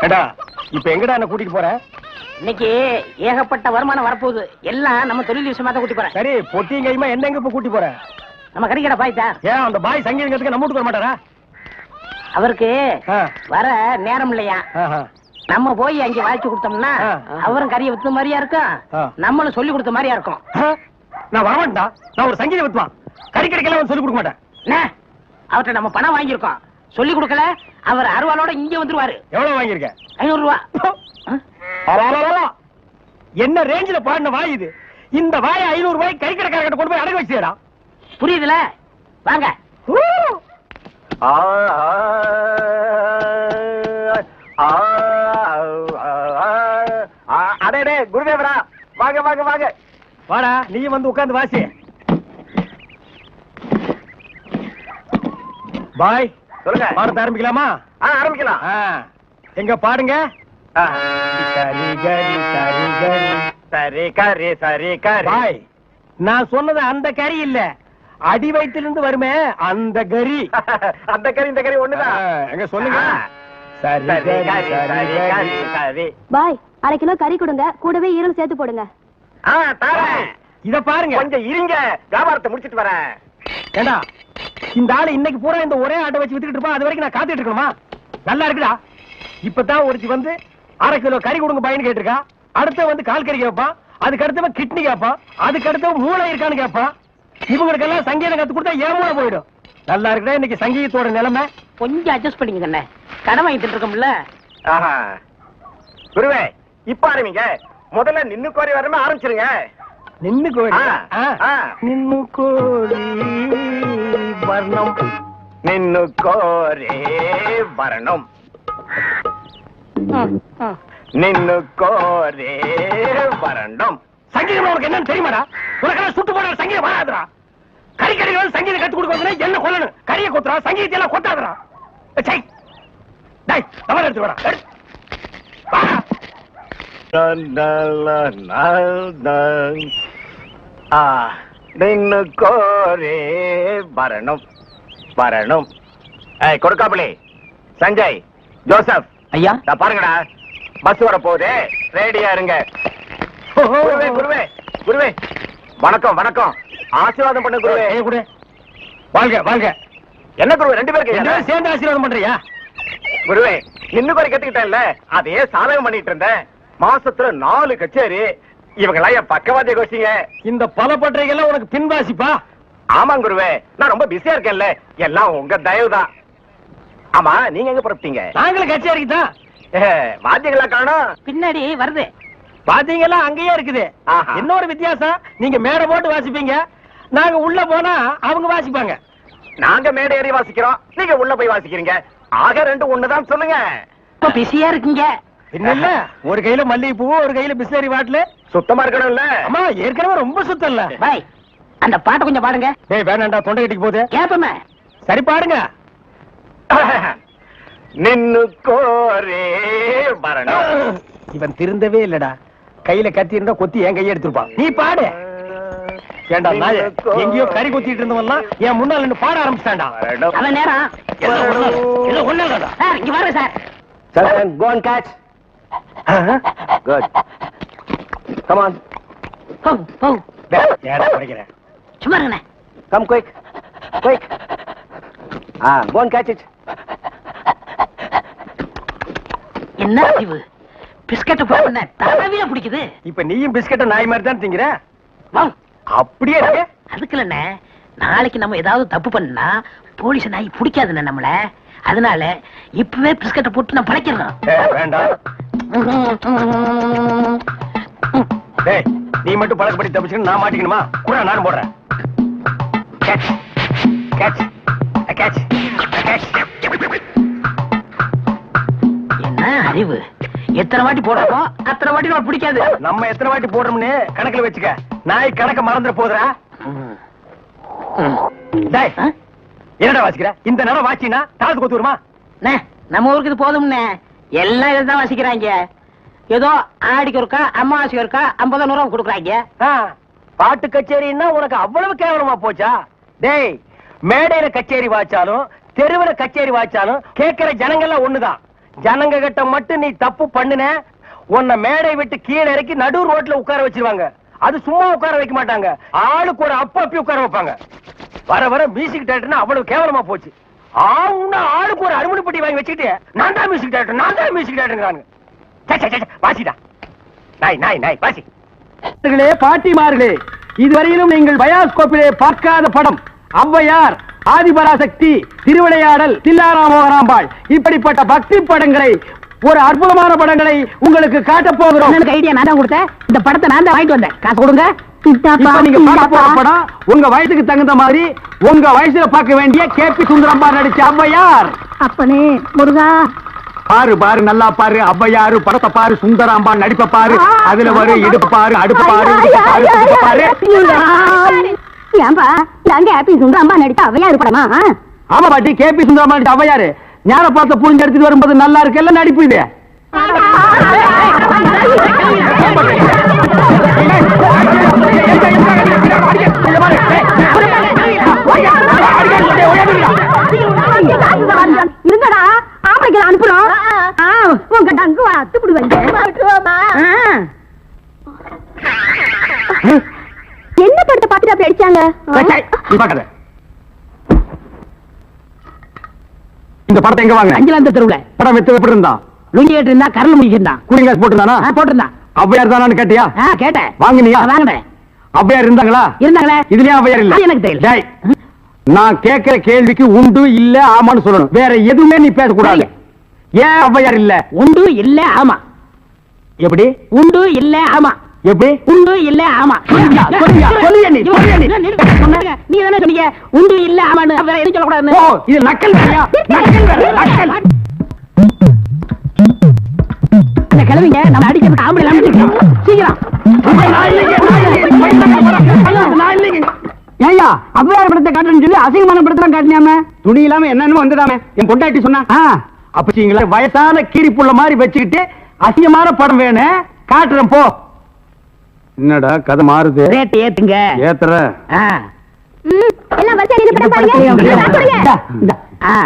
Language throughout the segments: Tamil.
ஏடா இப்ப எங்கடா என்ன கூட்டிட்டு போற? இன்னைக்கு ஏகப்பட்ட வருமானம் வரப்போகுது. எல்லாம் நம்ம தொழில் விஷயமா தான் கூட்டி போறேன். சரி, பொட்டியும் கையுமா என்ன எங்க இப்ப கூட்டி போற? நம்ம கறிக்கடை பாய்த்தா. ஏன் அந்த பாய் சங்கீதத்துக்கு நம்ம வீட்டுக்கு வர மாட்டாரா? அவருக்கு வர நேரம் இல்லையா? நம்ம போய் அங்க வாய்ச்சி கொடுத்தோம்னா அவரும் கறியை வித்த மாதிரியா இருக்கும், நம்மளும் சொல்லி கொடுத்த மாதிரியா இருக்கும். நான் வரமாட்டா, நான் ஒரு சங்கீத வித்துவான். கறிக்கடைக்கெல்லாம் சொல்லி கொடுக்க மாட்டேன். அவர்கிட்ட நம்ம பணம் வாங்கியிருக்கோம், சொல்லி கொடுக்கல. அவர் அருவாளோட இங்க வந்துருவாரு. எவ்வளவு வாங்கியிருக்க? 500 ரூபா. என்ன ரேஞ்சில பாடின வாய் இது? இந்த வாயை 500 ரூபாய் கறிக்கடைக்காரர்கிட்ட கொண்டு போய் அடகு வச்சுடா. புரியுதுல? வாங்க. அடே குருதேவரா, வாங்க வாங்க வாங்க. வாடா, நீ வந்து உட்கார்ந்து வாசி. பாய் சொல்லுங்க, பாடத்தை ஆரம்பிக்கலாமா? ஆரம்பிக்கலாம். எங்க பாடுங்க. சரி கரி சரி கரி சரி கரி சரி கரி. பாய், நான் சொன்னது அந்த கறி இல்ல, அடி வயிற்றிலிருந்து வருமே அந்த கறி. அந்த கறி இந்த கறி ஒண்ணுதான். எங்க சொல்லுங்க. சரி கரி சரி கரி சரி. பாய், 1/2 கிலோ கறி கொடுங்க, கூடவே ஈரல் சேர்த்து போடுங்க. இத பாருங்க, கொஞ்சம் இருங்க, வியாபாரத்தை முடிச்சிட்டு வரேன். ஏண்டா, இந்த ஆளு இன்னைக்கு பூரா இந்த ஒரே ஆட்டை வச்சு வித்துக்கிட்டு இருப்பா, அது வரைக்கும் நான் காத்துட்டு இருக்கணுமா? நல்லா இருக்குடா. இப்பதான் ஒருத்தி வந்து 1/2 கிலோ கறி கொடுங்க பையன் கேட்டிருக்கா. அடுத்த வந்து கால் கறி கேட்பான், அதுக்கு அடுத்தவன் கிட்னி கேட்பான், அதுக்கு அடுத்தவன் மூளை இருக்கான்னு கேட்பான். இவங்களுக்கெல்லாம் சங்கீதம் கத்து கொடுத்தா ஏமாற போயிடும். நல்லா இருக்குடா இன்னைக்கு சங்கீதத்தோட நிலைமை. கொஞ்சம் அட்ஜஸ்ட் பண்ணிக்க கண்ணே, கடன் வாங்கிட்டு இருக்கோம்ல. குருவே, இப்ப ஆரம்பிங்க. முதல்ல நின்னு கோரி வரமே ஆரம்பிச்சிருங்க. நின்னு கோரி நின்னு கோரி வர்ணம், நின்னு கோரி வர்ணம், நின்னு கோரி வர்ணம். சங்கீதம் உனக்கு என்னன்னு தெரியுமாடா? உனக்கெல்லாம் சுட்டு போட சங்கீதம் வராதுடா. கறிக்கடைகள் சங்கீதம் கத்து கொடுக்கணும், என்ன கொல்லணும்? கறியை கொத்துறா, சங்கீதத்தை எல்லாம் கொத்தாதுடா. தவறு எடுத்து வரா. நின்னு கோரி வரணும் வரணும். கொடுக்காப்புளி, சஞ்சய், ஜோசப் ஐயா பாருங்கடா, பஸ் வர போகுது, ரெடியா இருங்க. குருவே குருவே குருவே, வணக்கம் வணக்கம், ஆசீர்வாதம் பண்ணு குருவே. குரு வாழ்க வாழ்க. என்ன குருவே, 2 பேருக்கு சேர்ந்து ஆசீர்வாதம் பண்றியா? குருவே, நின்னு கோரி கத்துக்கிட்டேன்ல, அதையே சாதகம் பண்ணிட்டு இருந்தேன். மாசத்துல 4 கச்சேரி. இவங்கெல்லாம் என் பக்கவாதிய கோஷிங்க. இந்த பல பற்றைகள்லாம் உனக்கு பின்வாசிப்பா? ஆமாங்க குருவே, நான் ரொம்ப பிஸியா இருக்கேன்ல, எல்லாம் உங்க தயவுதான். ஆமா, நீங்க எங்க புறப்பட்டீங்க? நாங்களும் கச்சேரிக்கு தான். வாத்தியங்களா காணோம்? பின்னாடி வருது. வாத்தியங்கள்லாம் அங்கேயே இருக்குது. இன்னொரு வித்தியாசம், நீங்க மேடை போட்டு வாசிப்பீங்க, நாங்க உள்ள போனா அவங்க வாசிப்பாங்க. நாங்க மேடை ஏறி வாசிக்கிறோம், நீங்க உள்ள போய் வாசிக்கிறீங்க. ஆக 2 ஒண்ணுதான் சொல்லுங்க. இப்ப பிஸியா இருக்கீங்க. இல்ல, ஒரு கையில மல்லிகை பூ, ஒரு கையில பிஸ்லரி பாட்டில். சுத்தமா இருக்கணும்ல? ஆமா, ஏற்கனவே ரொம்ப சுத்தம் இல்ல. பாய், அந்த பாட்டை கொஞ்சம் பாடுங்க. ஏய் வேணாண்டா, தொண்டை கட்டிக்கு போகுது. கேப்பமே. சரி பாடுங்க. நின்னு கோரே வரணும். இவன் திருந்தவே இல்லடா, கையில கத்தி இருந்தா கொத்தி என் கையை எடுத்துருப்பான். நீ பாடு. ஏண்டா நாயே, எங்கேயோ கறி கொத்திட்டு இருந்தவன்லாம் என் முன்னால நின்னு பாட ஆரம்பிச்சிட்டான்டா. அவன் நேரம் ஒண்ணு சார், இங்க வர sir. Children, go and catch. Good. Come on. போ. ஏடா படிக்கிறேன். சும்மா இருங்கண்ணே. Come quick. Quick. Go and catch it. என்ன அறிவு, பிஸ்கட் போன தரவில பிடிக்குது. இப்ப நீயும் பிஸ்கட்ட நாய் மாதிரி தான் திங்கிற. வா. அப்படியே இருக்கு. அதுக்குள்ளண்ணே, நாளைக்கு நம்ம ஏதாவது தப்பு பண்ணா போலீஸ் நாய் பிடிக்காதுண்ணே நம்மள. அதனால இப்பவே பிஸ்கட்டை போட்டு நான் பழைக்கிறேன். வேண்டாம். நீ மட்டும் பழக்கப்படி தப்பிச்சு நான் மாட்டிக்கணுமா? கூட நானும் போடுறேன். என்ன அறிவு, எத்தனை வாட்டி போடுறோம் அத்தனை வாட்டி நான் பிடிக்காது. நம்ம எத்தனை வாட்டி போடுறோம்னு கணக்குல வச்சுக்க, நாய் கணக்க மறந்துட போதுரா. என்னடா வாசிக்கிற? இந்த நேரம் வாசினா தாளத்து கொத்து வருமா? நம்ம ஊருக்கு இது போதும்னே, எல்லாம் இதான் வாசிக்கிறாங்க. ஏதோ ஆடிக்கு ஒருக்கா, அம்மாவாசைக்கு ஒருக்கா 50 ரூபா கொடுக்குறாங்க. பாட்டு கச்சேரின்னா உனக்கு அவ்வளவு கேவலமா போச்சா? டேய், மேடையில கச்சேரி வாச்சாலும் தெருவுல கச்சேரி வாச்சாலும் கேட்கிற ஜனங்கள்லாம் ஒண்ணுதான். ஜனங்க கிட்ட மட்டும் நீ தப்பு பண்ணுன, உன்னை மேடை விட்டு கீழே இறக்கி நடு ரோட்ல உட்கார வச்சிருவாங்க. அது சும்மா உட்கார வைக்க மாட்டாங்க, ஆளுக்கு ஒரு அப்பி உட்கார வைப்பாங்க. வர வர மியூசிக் டைரக்டர்னா அவ்வளவு கேவலமா போச்சு. ஆளுக்கு ஒரு அறுமணி பெட்டி வாங்கி வச்சுக்கிட்டு நான் தான் மியூசிக் டைரக்டர். வாசிடா நாய் நாய் நாய் வாசி. பாட்டிமார்களே, இதுவரையிலும் நீங்கள் பயாஸ்கோப்பிலே பார்க்காத படம் ஔவையார், ஆதிபராசக்தி, திருவிளையாடல், தில்லாராமோகராம்பாள், இப்படிப்பட்ட பக்தி படங்களை, ஒரு அற்புதமான படங்களை உங்களுக்கு காட்டப் போகிறோம். எனக்கு ஐடியா நான் தான் கொடுத்தேன். இந்த படத்தை நான் தான் வாங்கிட்டு வந்தேன். காசு கொடுங்க. இப்ப நீங்க பார்க்க போற படம் உங்க வயசுக்கு தகுந்த மாதிரி உங்க வயசுல பார்க்க வேண்டிய கேபி சுந்தரம்பா நடிச்ச ஔவையார். அப்பனே முருகா, பாரு பாரு நல்லா பாரு, ஔவையாரு படத்தை பாரு, சுந்தராம்பா நடிப்ப பாரு, அதுல வரும் இடுப்பு பாரு, அடுப்பு பாரு, பாரு. ஏன்பா நாங்க ஹாப்பி சுந்தரம்பா நடித்த ஔவையார் படமா? ஆமா பாட்டி, கேபி சுந்தரம்பா நடிச்ச ஔவையாரு ஞான பார்த்த புரிஞ்சு எடுத்துட்டு வரும்போது நல்லா இருக்குல்ல நடிப்பு இது. இருங்கடா, ஆம்பளைக்கு அனுப்புறோம். உங்க டங்கு அத்துப்பிடுவாங்க. என்ன படத்தை பார்த்துட்டு அப்படி அடிச்சாங்க? இந்த படத்தை எங்க வாங்க? அஞ்சலாந்த தெருவுல. படம் வித்து எப்படி இருந்தா? லுங்கி கேட்டு இருந்தா, கரல் முடிக்கிட்டான். Cooling glass போட்டுருந்தானா? போட்டிருந்தான். ஔவையார் தானு கேட்டியா? கேட்டேன். வாங்கினியா? வாங்கினேன். ஔவையார் இருந்தாங்களா? இருந்தாங்களே. இதுலயே ஔவையார் இல்ல? எனக்கு தெரியல. நான் கேட்கிற கேள்விக்கு உண்டு இல்ல ஆமான்னு சொல்லணும், வேற எதுவுமே நீ பேசக்கூடாது. ஏன் ஔவையார் இல்ல? உண்டு இல்ல ஆமா. எப்படி? உண்டு இல்ல ஆமா. எப்படி? உண்டு இல்ல ஆமா. நீ தானே சொன்னீங்க உண்டு இல்ல ஆமான்னு, வேற எதுவும் சொல்லக்கூடாது. இது நக்கல் வேறையா? நக்கல். இந்த கிழவிங்க நம்ம அடிக்கிறதுக்கு ஆம்பளை சீக்கிரம். ஏயா ஔவையார் படத்தை காட்டுன்னு சொல்லி அசிங்கமான படத்தெல்லாம் காட்டினாம, துணி இல்லாம என்னன்னு வந்துடாம என் பொண்டாட்டி சொன்னா. அப்பீங்களா வயசான கீரி புள்ள மாதிரி வச்சுக்கிட்டு அசிங்கமான படம் வேணும் காட்டுறேன் போ. என்னடா கதை மாறுது? ரேட் ஏத்துங்க. ஏத்துற எல்லாம் வரிசையா நின்னு படம் பாருங்க.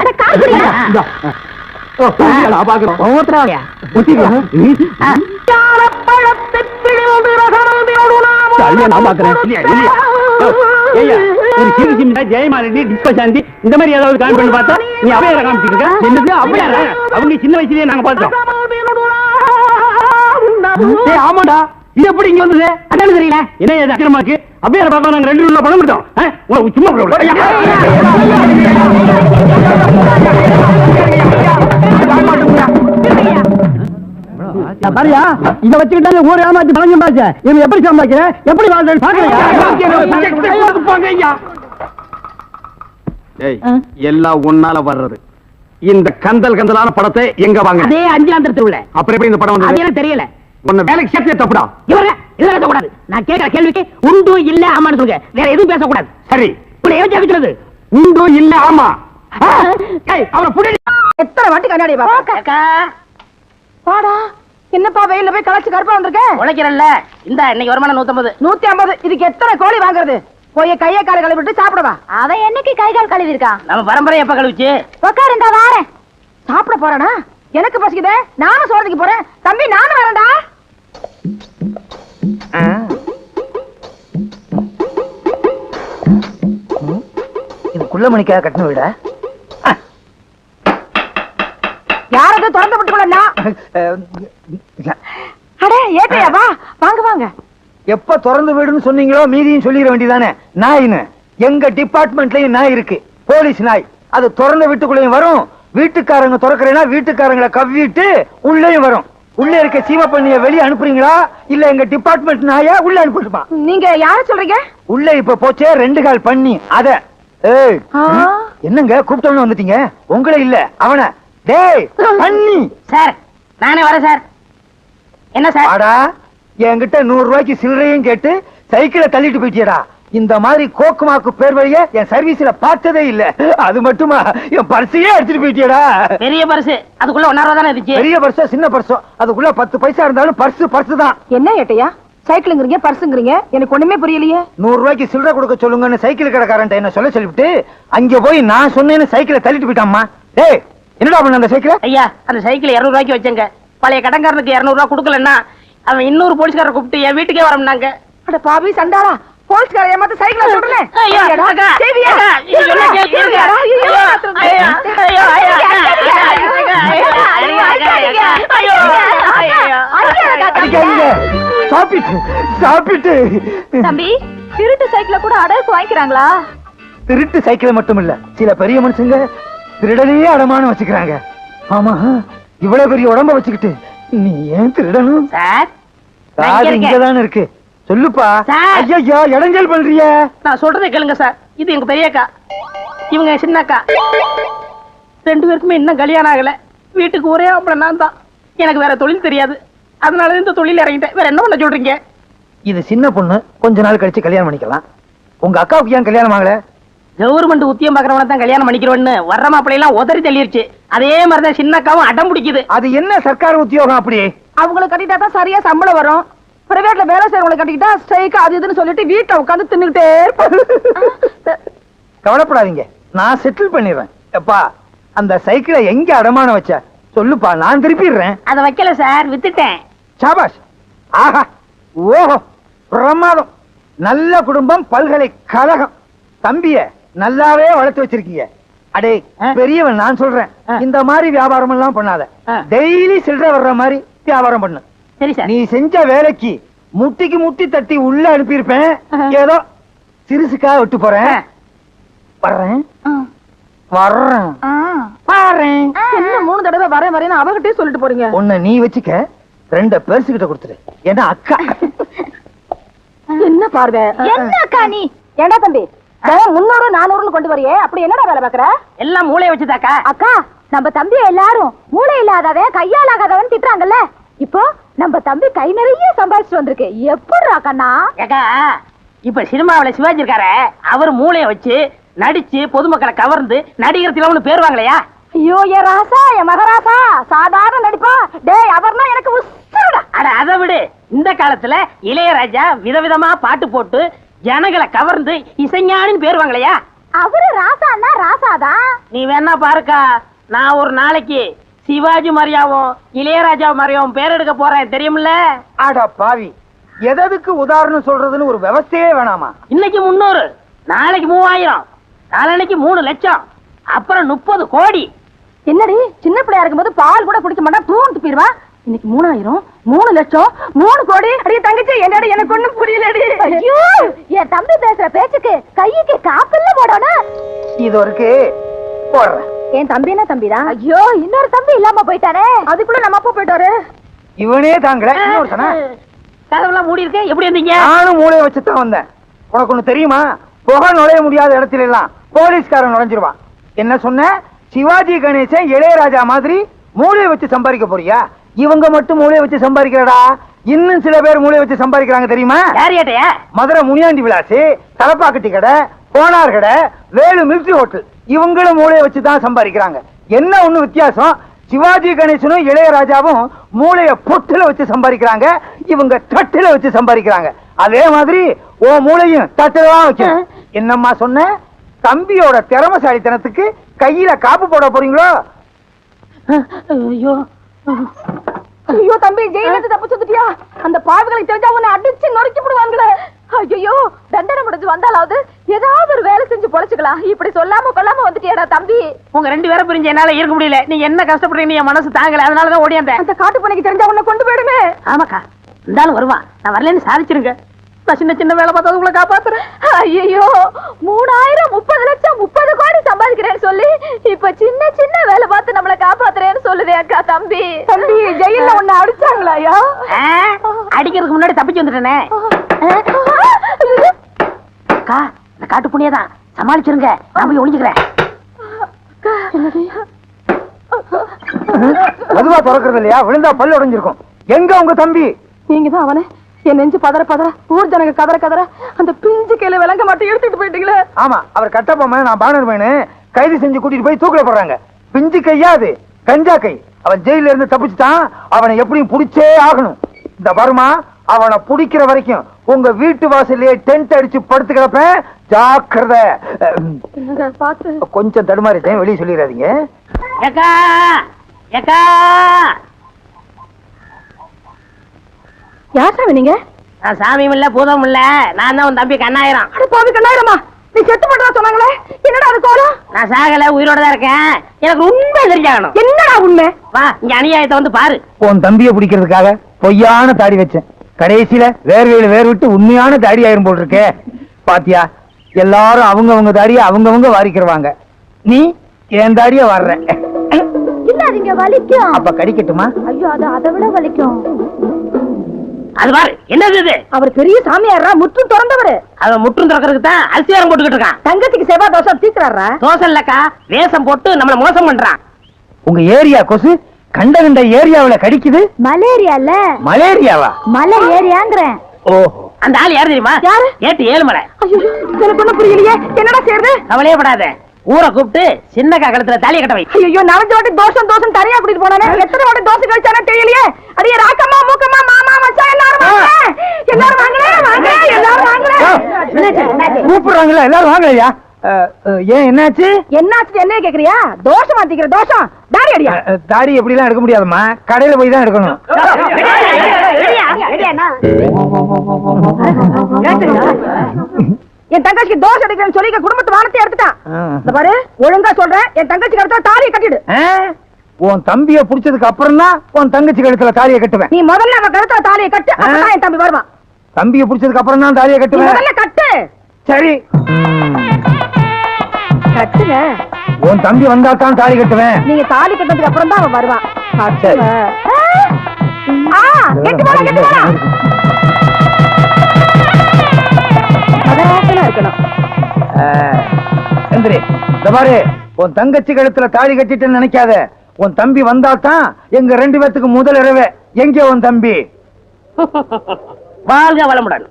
அட கார் குடியா? பாக்குறோம். ஒவ்வொருத்தராவையா ஜெயமாலினி, டிஸ்பசாந்தி இந்த மாதிரி ஏதாவது காமி பண்ணி பார்த்தா நீ அவையார காமிச்சிருக்க. என்னது அவையார? அவங்க சின்ன வயசுலயே நாங்க பார்த்தோம். ஆமாடா, இது எப்படி இங்க வந்தது? அதான் தெரியல. என்ன இது அக்கிரமாக்கு? அவையார பார்த்தா நாங்க 2 ரூபா பணம் கொடுத்தோம். சும்மா பாரியா, இத வச்சுக்கிட்டாங்க ஊர் ஏமாத்தி பணம் சம்பாதிச்ச. இவன் எப்படி சம்பாதிக்கிற, எப்படி வாழ்றேன்னு பாக்கலையா? எல்லாம் ஒன்னால வர்றது. இந்த கந்தலான படத்தை எங்க வாங்க? அதே அஞ்சலாந்தர் தெருவுல. அப்புறம் எப்படி இந்த படம் வந்தது? எனக்கு தெரியல. உன்னை வேலைக்கு சேர்த்தே தப்புடா. இவர இதெல்லாம் பேசக்கூடாது. நான் கேட்கிற கேள்விக்கு உண்டு இல்ல ஆமான்னு சொல்லுங்க, வேற எதுவும் பேசக்கூடாது. சரி, இப்படி ஏன் கேட்கிறது? உண்டு இல்ல ஆமா. அவரை புடி. எத்தனை வாட்டி கண்ணாடி பாப்பா? பாடா, என்னப்பா வெயில்ல போய் கலச்சு கருப்பா வந்திருக்க? உழைக்கிறல்ல, இந்த இன்னைக்கு வருமானம் 150. 150. இதுக்கு எத்தனை கோழி வாங்குறது? போய் கையை காலை கழுவிட்டு சாப்பிடுவா. அவன் என்னைக்கு கை கால் கழுவி இருக்கான்? நம்ம பரம்பரை எப்ப கழிச்சு? உட்காரு, இந்த வாரேன். சாப்பிட போறானா? எனக்கு பசிக்குதே, நானும் சோறதுக்கு போறேன். தம்பி நானும் வரேன்டா. இது குள்ளமணிக்காக கட்டின வீடா? யாராவது திறந்து விட்டுக்கொள்ளா? அடே ஏட்டையா, வா வாங்க வாங்க. எப்ப திறந்து வீடுன்னு சொன்னீங்களோ மீதியும் சொல்லிட வேண்டியதானே. நாயின்னு எங்க டிபார்ட்மெண்ட்லயும் நாய் இருக்கு, போலீஸ் நாய். அது திறந்த வீட்டுக்குள்ளேயும் வரும், வீட்டுக்காரங்க திறக்கிறேன்னா வீட்டுக்காரங்களை கவ்விட்டு உள்ளேயும் வரும். உள்ள இருக்க சீமப்பண்ணிய வெளியே அனுப்புறீங்களா இல்ல எங்க டிபார்ட்மெண்ட் நாயா உள்ள அனுப்பிட்டுமா? நீங்க யார சொல்றீங்க? உள்ள இப்ப போச்சே 2 கால் பண்ணி அத. ஏய் என்னங்க கூப்பிட்டவன வந்துட்டீங்க? உங்களே இல்ல அவன. டேய் பண்ணி. சார் நானே வரேன் சார். என்ன சார்? ஆடா, என்கிட்ட 100 ரூபாய்க்கு சில்லறையும் கேட்டு சைக்கிளை தள்ளிட்டு போயிட்டியடா. இந்த மாதிரி கோக்குமாக்கு பேர் வழிய என் சர்வீஸ்ல பார்த்ததே இல்ல. அது மட்டுமா, என் பர்சையே எடுத்துட்டு போயிட்டியடா. பெரிய பர்ஸ், அதுக்குள்ள 1 ரூபா தானே இருந்துச்சு. பெரிய பர்சோ சின்ன பர்சோ, அதுக்குள்ள 10 பைசா இருந்தாலும் பர்ஸ் தான். என்ன ஏட்டையா, சைக்கிளுங்கிறீங்க பர்சுங்கிறீங்க, எனக்கு ஒண்ணுமே புரியலையே. 100 ரூபாய்க்கு சில்லறை கொடுக்க சொல்லுங்கன்னு சைக்கிள் கடைக்காரன் என்ன சொல்லிவிட்டு அங்க போய் நான் சொன்னேன்னு சைக்கிளை தள்ளிட்டு போயிட்டாம்மா. டேய் என்னடா பண்ண அந்த சைக்கிள்? ஐயா அந்த சைக்கிள் 200 ரூபாய்க்கு வச்சேங்க. பழைய கடன்காரனுக்கு 200 ரூபாய் கொடுக்கலன்னா அவன் இன்னொரு போலீஸ்காரரை கூப்பிட்டு என் வீட்டுக்கே வரம்னாங்க. அட பாவி சண்டாளா, போலீஸ்கார ஏமாத்த சைக்கிள் சுடுனே. ஐயா, அக்கா, சேவியா அக்கா, இது சொன்னா கேட்கிறீங்க? ஐயா, ஐயா, ஐயா, அடிக்காதீங்க. சாப்பிட்டு சாப்பிட்டு தம்பி, திருட்டு சைக்கிள கூட அடகு வாங்கிக்கிறாங்களா? திருட்டு சைக்கிள் மட்டும் இல்ல, சில பெரிய மனுஷங்க திருடனையே அடமானம் வச்சுக்கிறாங்க. ஆமா, இவ்வளவு பெரிய உடம்ப வச்சுக்கிட்டு நீ ஏன் திருடணும்? சார் காது இங்கதானே இருக்கு, சொல்லுப்பா. சார். ஐயா, இடைஞ்சல் பண்றிய. நான் சொல்றதை கேளுங்க சார். இது எங்க பெரிய அக்கா, இவங்க சின்ன அக்கா. 2 பேருக்குமே இன்னும் கல்யாணம் ஆகல. வீட்டுக்கு ஒரே ஆம்பளை நான் தான். எனக்கு வேற தொழில் தெரியாது, அதனால இந்த தொழில் இறங்கிட்டேன். வேற என்ன பண்ண சொல்றீங்க? இது சின்ன பொண்ணு, கொஞ்ச நாள் கழிச்சு கல்யாணம் பண்ணிக்கலாம். உங்க அக்காவுக்கு ஏன் கல்யாணம் ஆகல? கவர்மெண்ட் உத்தியம் பாக்குறவன தான் கல்யாணம் பண்ணிக்கிறோன்னு வர்ற மாப்பிள்ளை எல்லாம் உதறி தள்ளிருச்சு. அதே மாதிரிதான் சின்ன அக்காவும் அடம் பிடிக்குது. அது என்ன சர்க்கார் உத்தியோகம் அப்படி? அவங்களை கட்டிட்டா தான் சரியா சம்பளம் வரும். பிரைவேட்ல வேலை செய்யறவங்களை கட்டிக்கிட்டா ஸ்ட்ரைக் அது இதுன்னு சொல்லிட்டு வீட்டை உட்காந்து தின்னுகிட்டே இருப்பாங்க. கவலைப்படாதீங்க, நான் செட்டில் பண்ணிடுறேன். எப்பா, அந்த சைக்கிளை எங்க அடமானம் வச்ச சொல்லுப்பா, நான் திருப்பிடுறேன். அதை வைக்கல சார், வித்துட்டேன். சாபாஷ். ஆஹா, ஓஹோ, பிரமாதம். நல்ல குடும்பம், பல்கலைக்கழகம். தம்பிய நல்லாவே வளர்த்து வச்சிருக்கீங்க. அடே பெரியவன், நான் சொல்றேன், இந்த மாதிரி வியாபாரம் எல்லாம் பண்ணாத. டெய்லி சில்லறை வர்ற மாதிரி வியாபாரம் பண்ணு. சரி சார். நீ செஞ்ச வேலைக்கு முட்டிக்கு முட்டி தட்டி உள்ள அனுப்பியிருப்பேன். ஏதோ சிறுசுக்காக விட்டு போறேன். வர்றேன் வர்றேன் வர்றேன். என்ன 3 தடவை வரேன் வரேன்னு அவகிட்டே சொல்லிட்டு போறீங்க? உன்னை நீ வச்சுக்க, 2 பெருசுகிட்ட கொடுத்துரு. ஏன்னா அக்கா. என்ன பார்வை? என்ன அக்கா நீ? ஏண்டா தம்பி, 300 400 கொண்டு வரியே, அப்படி என்னடா வேலை பாக்குற? எல்லாம் மூளைய வச்சுதாக்கா. அக்கா, நம்ம தம்பி எல்லாரும் மூளை இல்லாதவன் கையால் ஆகாதவன் திட்டுறாங்கல்ல. இப்போ நம்ம தம்பி கை நிறைய சம்பாதிச்சுட்டு வந்திருக்கு. எப்படிடா கண்ணா? ஏக்கா, இப்ப சினிமாவில சிவாஜி இருக்காரு, அவர் மூளைய வச்சு நடிச்சு பொதுமக்களை கவர்ந்து நடிகர் திலகம்னு பேர் வாங்கலையா? ஐயோ, என் ராசா, என் மகராசா, சாதாரண நடிப்பா. டேய், அவர்னா எனக்கு உசுருடா. அட அதை விடு, இந்த காலத்துல இளையராஜா விதவிதமா பாட்டு போட்டு ஜனங்களை கவர்ந்து இசைஞானின்னு பேர் வாங்கலையா? அவரு ராசான்னா ராசாதான். நீ வேணா பாருக்கா, நான் ஒரு நாளைக்கு சிவாஜி மாதிரியாவும் இளையராஜா மாதிரியாவும் பேர் எடுக்க போறேன், தெரியுமில்ல? ஆடா பாவி, எதற்கு உதாரணம் சொல்றதுன்னு ஒரு விவசாயே வேணாமா? இன்னைக்கு 300, நாளைக்கு 3000, நாளைக்கு 3 லட்சம், அப்புறம் 30 கோடி. என்னடி, சின்ன பிள்ளையா இருக்கும்போது பால் கூட குடிக்க மாட்டா, தூண்டு போயிருவா. இன்னைக்கு 3000, 3 லட்சம், 3 கோடி. அடியே தங்கச்சி, என்னடி எனக்கு ஒண்ணும் புரியலடி. ஐயோ, என் தம்பி பேசுற பேச்சுக்கு கைக்கு காப்பில்ல போடணும். இது ஒருக்கு போடுறேன். என் தம்பி என்ன தம்பிதான்? ஐயோ, இன்னொரு தம்பி இல்லாம போயிட்டானே. அதுக்குள்ள நம்ம அப்பா போயிட்டாரு. இவனே தாங்கல, இன்னொருத்தனா? கதவுலாம் மூடி இருக்கு, எப்படி இருந்தீங்க? நானும் மூளையை வச்சுதான் வந்தேன். உனக்கு ஒண்ணு தெரியுமா? புகை நுழைய முடியாத இடத்துல எல்லாம் போலீஸ்காரன் நுழைஞ்சிருவான். என்ன சொன்ன? சிவாஜி கணேசன் இளையராஜா மாதிரி மூளையை வச்சு சம்பாதிக்க போறியா? இவங்க மட்டும் மூளையை வச்சு சம்பாதிக்கிறடா, இன்னும் சில பேர் மூளையை வச்சு சம்பாதிக்கிறாங்க தெரியுமா? யார் ஏட்டையா? மதுரை முனியாண்டி விலாசி, தலப்பாக்கட்டி கடை, போனார் கடை, வேலு மிலிட்டரி ஹோட்டல், இவங்களும் மூளையை வச்சுதான் சம்பாதிக்கிறாங்க. என்ன ஒண்ணு வித்தியாசம்? சிவாஜி கணேசனும் இளையராஜாவும் மூளைய பொட்டுல வச்சு சம்பாதிக்கிறாங்க, இவங்க தட்டுல வச்சு சம்பாதிக்கிறாங்க. அதே மாதிரி ஓ மூளையும் தட்டுல தான் வைக்கணும். என்னம்மா சொன்ன? தம்பியோட திறமசாலித்தனத்துக்கு கையில காப்பு போட போறீங்களோ? ஐயோ ஐயோ தம்பி, ஜெயில இருந்து தப்பிச்சு வந்துட்டியா? அந்த பாவிகளுக்கு தெரிஞ்சா உன்னை அடிச்சு நொறுக்கி விடுவாங்களே. ஐயோ, தண்டனை முடிஞ்சு வந்தாலாவது ஏதாவது ஒரு வேலை செஞ்சு பொழைச்சுக்கலாம். இப்படி சொல்லாம கொள்ளாம வந்துட்டியாடா தம்பி. உங்க 2 பேரும் பிரிஞ்சு என்னால இருக்க முடியல. நீங்க என்ன கஷ்டப்படுறீங்க, என் மனசு தாங்கல, அதனாலதான் ஓடியாந்தேன். அந்த காட்டு பணிக்கு தெரிஞ்சா உன்னை கொண்டு போயிடுமே. ஆமாக்கா, இருந்தாலும் வருவான். நான் வரலன்னு சாதிச்சிருங்க. நான் சின்ன சின்ன வேலை பார்த்தா உங்களை காப்பாத்துறேன். ஐயோ, 3000, 30 லட்சம், 30 கோடி சம்பாதிக்கிறேன்னு சொல்லி இப்ப சின்ன சின்ன வேலை பார்த்து நம்மளை காப்பாத்துறேன்னு சொல்லுதே அக்கா தம்பி. தம்பி, ஜெயில உன்னை அடிச்சாங்களாயா? அடிக்கிறதுக்கு முன்னாடி தப்பிச்சு வந்துட்டேனே. அக்கா, இந்த காட்டு புண்ணியதான், சமாளிச்சிருங்க, நான் போய் ஒளிஞ்சுக்கிறேன். அதுவா திறக்கிறது இல்லையா? விழுந்தா பல்லு உடைஞ்சிருக்கும். எங்க உங்க தம்பி? நீங்க தான் அவனே. என் நெஞ்சு பதற பதற, ஊர் ஜனங்க கதற கதற, அந்த பிஞ்சு கையில விளங்க மாட்டேன் எடுத்துட்டு போயிட்டீங்களே. ஆமா, அவர் கட்டப்பொம்மை, நான் பானர் மேனு கைது செஞ்சு கூட்டிட்டு போய் தூக்கில போடுறாங்க. பிஞ்சு கையாது, கஞ்சா கை. அவன் ஜெயில இருந்து தப்பிச்சுட்டான், அவனை எப்படியும் புடிச்சே ஆகணும். இந்த வருமா, அவனை புடிக்கிற வரைக்கும் உங்க வீட்டு வாசல்லையே டென்ட் அடிச்சு படுத்து கிடப்பேன். ஜாக்கிரதை. பார்த்து கொஞ்சம் தடுமாறிட்டேன், வெளியே சொல்லிடாதீங்க. ஏக்கா ஏக்கா யார் சாமி நீங்க? நான் சாமியும் இல்ல பூதமும் இல்ல, நான் தான் உன் தம்பி கண்ணாயிரம். அட பாவி கண்ணாயிரமா, நீ செத்து போட்டா சொன்னாங்களே, என்னடா அது கோலம்? நான் சாகல, உயிரோட தான் இருக்கேன். எனக்கு உண்மை தெரிஞ்சாகணும். என்னடா உண்மை? வா இங்க அநியாயத்தை வந்து பாரு. உன் தம்பியை பிடிக்கிறதுக்காக பொய்யான தாடி வச்சேன், கடைசியில வேர்வையில வேர் விட்டு உண்மையான தாடி ஆயிரும் போல் இருக்கே. பாத்தியா, எல்லாரும் அவங்க தாடிய அவங்கவங்க வாரிக்கிறவாங்க, நீ என் தாடிய வர்ற. இல்ல அதுங்க வலிக்கும். அப்ப கடிக்கட்டுமா? ஐயோ அது அதை விட வலிக்கும். அது பாரு, என்னது இது? அவர் பெரிய சாமியாரா, முற்றும் திறந்தவரு. அவன் முற்றும் திறக்கிறதுக்கு தான் அரிசியாரம் போட்டுக்கிட்டு இருக்கான். தங்கத்துக்கு செவ்வாய் தோசை தீக்குறாரா? தோசை இல்லக்கா, வேஷம் போட்டு நம்மள மோசம் பண்றான். உங்க ஏரியா கொசு கண்ட ஏரியாவுல கடிக்குது. மலேரியா இல்ல, மலேரியாவா? மலை ஏரியாங்கிறேன். ஓஹோ, அந்த ஆள் யாரு தெரியுமா? யாரு? ஏட்டு ஏழுமலை. ஐயோ எனக்கு ஒண்ணும் புரியலையே, என்னடா செய்யறது? கவலையே படாத, ஊரை கூப்பிட்டு சின்னக்கா கழுத்துல தாலியை கட்ட வை. ஐயோ நாலஞ்சு வாட்டி தோசம் தோசம் தனியா கூட்டிட்டு போனானே, எத்தனை வாட்டி தோசை கழிச்சானே தெரியலையே. அடியே ராக்கம்மா மூக்கம்மா மாமா மச்சான் எல்லாரும் வாங்க, எல்லாரும் வாங்களே வாங்க, எல்லாரும் வாங்களே. கூப்பிடுறாங்களா, எல்லாரும் வாங்கலையா? ஏன் என்னாச்சு? என்னாச்சு என்ன கேக்குறியா? தோஷம் மாத்திக்கிற தோஷம். தாடி அடியா? தாடி எப்படி எல்லாம் எடுக்க முடியாதுமா, கடையில போய் தான் எடுக்கணும். என் தங்கச்சிக்கு தோசை எடுக்கிறேன்னு சொல்லி குடும்பத்து வானத்தை எடுத்துட்டான். இந்த பாரு, ஒழுங்கா சொல்றேன், என் தங்கச்சி கழுத்துல தாலியை கட்டிடு. உன் தம்பிய புடிச்சதுக்கு அப்புறம் தான் உன் தங்கச்சி கழுத்துல தாலியை கட்டுவேன். நீ முதல்ல அவன் கழுத்துல தாலியை கட்டு, அப்பதான் என் தம்பி வருவான். தம்பிய புடிச்சதுக்கு அப்புறம் தான் தாலியை நீ கட்டுவேன். முதல்ல கட்டு. சரி, கட்டுங்க. உன் தம்பி வந்தா தான் தாலி கட்டுவேன். நீங்க தாலி கட்டதுக்கு அப்புறம் தான் அவன் வருவான். சரி. கெட்டு போடா, கெட்டு போடா. அதான் இருக்கணும். எந்திரி, இந்த பாரு, உன் தங்கச்சி கழுத்துல தாலி கட்டிட்டேன்னு நினைக்காத. உன் தம்பி வந்தா தான் எங்க 2 பேத்துக்கு முதல் இரவே. எங்க உன் தம்பி? வாழ்க வளமுடன்.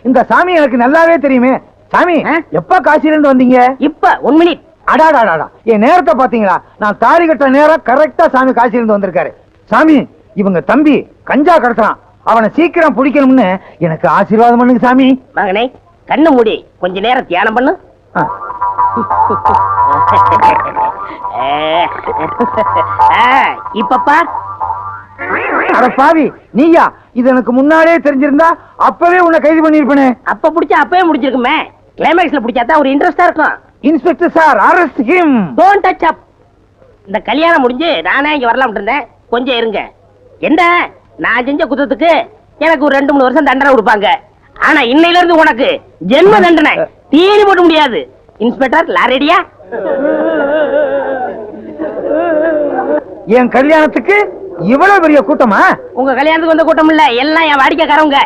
இந்த சாமி எனக்கு நல்லாவே தெரியுமே. சாமி, எப்ப காசில இருந்து வந்தீங்க? இப்ப 1 மினிட். அடாடாடா, என் நேரத்தை பாத்தீங்களா? நான் தாலி கட்ட நேரம் கரெக்டா சாமி காசில இருந்து வந்திருக்காரு. சாமி, இவங்க தம்பி கஞ்சா கடத்துறான், அவனை சீக்கிரம் பிடிக்கணும்னு எனக்கு ஆசீர்வாதம் பண்ணுங்க சாமி. மகனே, கண்ணு மூடி கொஞ்ச நேரம் தியானம் பண்ணு. இப்பப்பா அட பாவி, நீயா? இது எனக்கு முன்னாடியே தெரிஞ்சிருந்தா அப்பவே உன்னை கைது பண்ணிருப்பேனே. அப்ப புடிச்சா அப்பவே முடிச்சிருக்குமே. கிளைமேக்ஸ்ல புடிச்சாதான் ஒரு இன்ட்ரெஸ்டா இருக்கும். Inspector sir, arrest him. Don't touch up. இந்த கல்யாணம் முடிஞ்சு நானே இங்க வரலாம்னு இருந்தேன். கொஞ்சம் இருங்க. என்ன, நான் செஞ்ச குத்தத்துக்கு எனக்கு ஒரு 2-3 வருஷம் தண்டனை கொடுப்பாங்க. ஆனா இன்னையில இருந்து உனக்கு ஜென்ம தண்டனை. தீனி போட முடியாது. இன்ஸ்பெக்டர் லாரேடியா? என் கல்யாணத்துக்கு இவ்வளவு பெரிய கூட்டமா? உங்க கல்யாணத்துக்கு வந்த கூட்டம் இல்ல, எல்லாம் என் வாடிக்கைக்காரவங்க.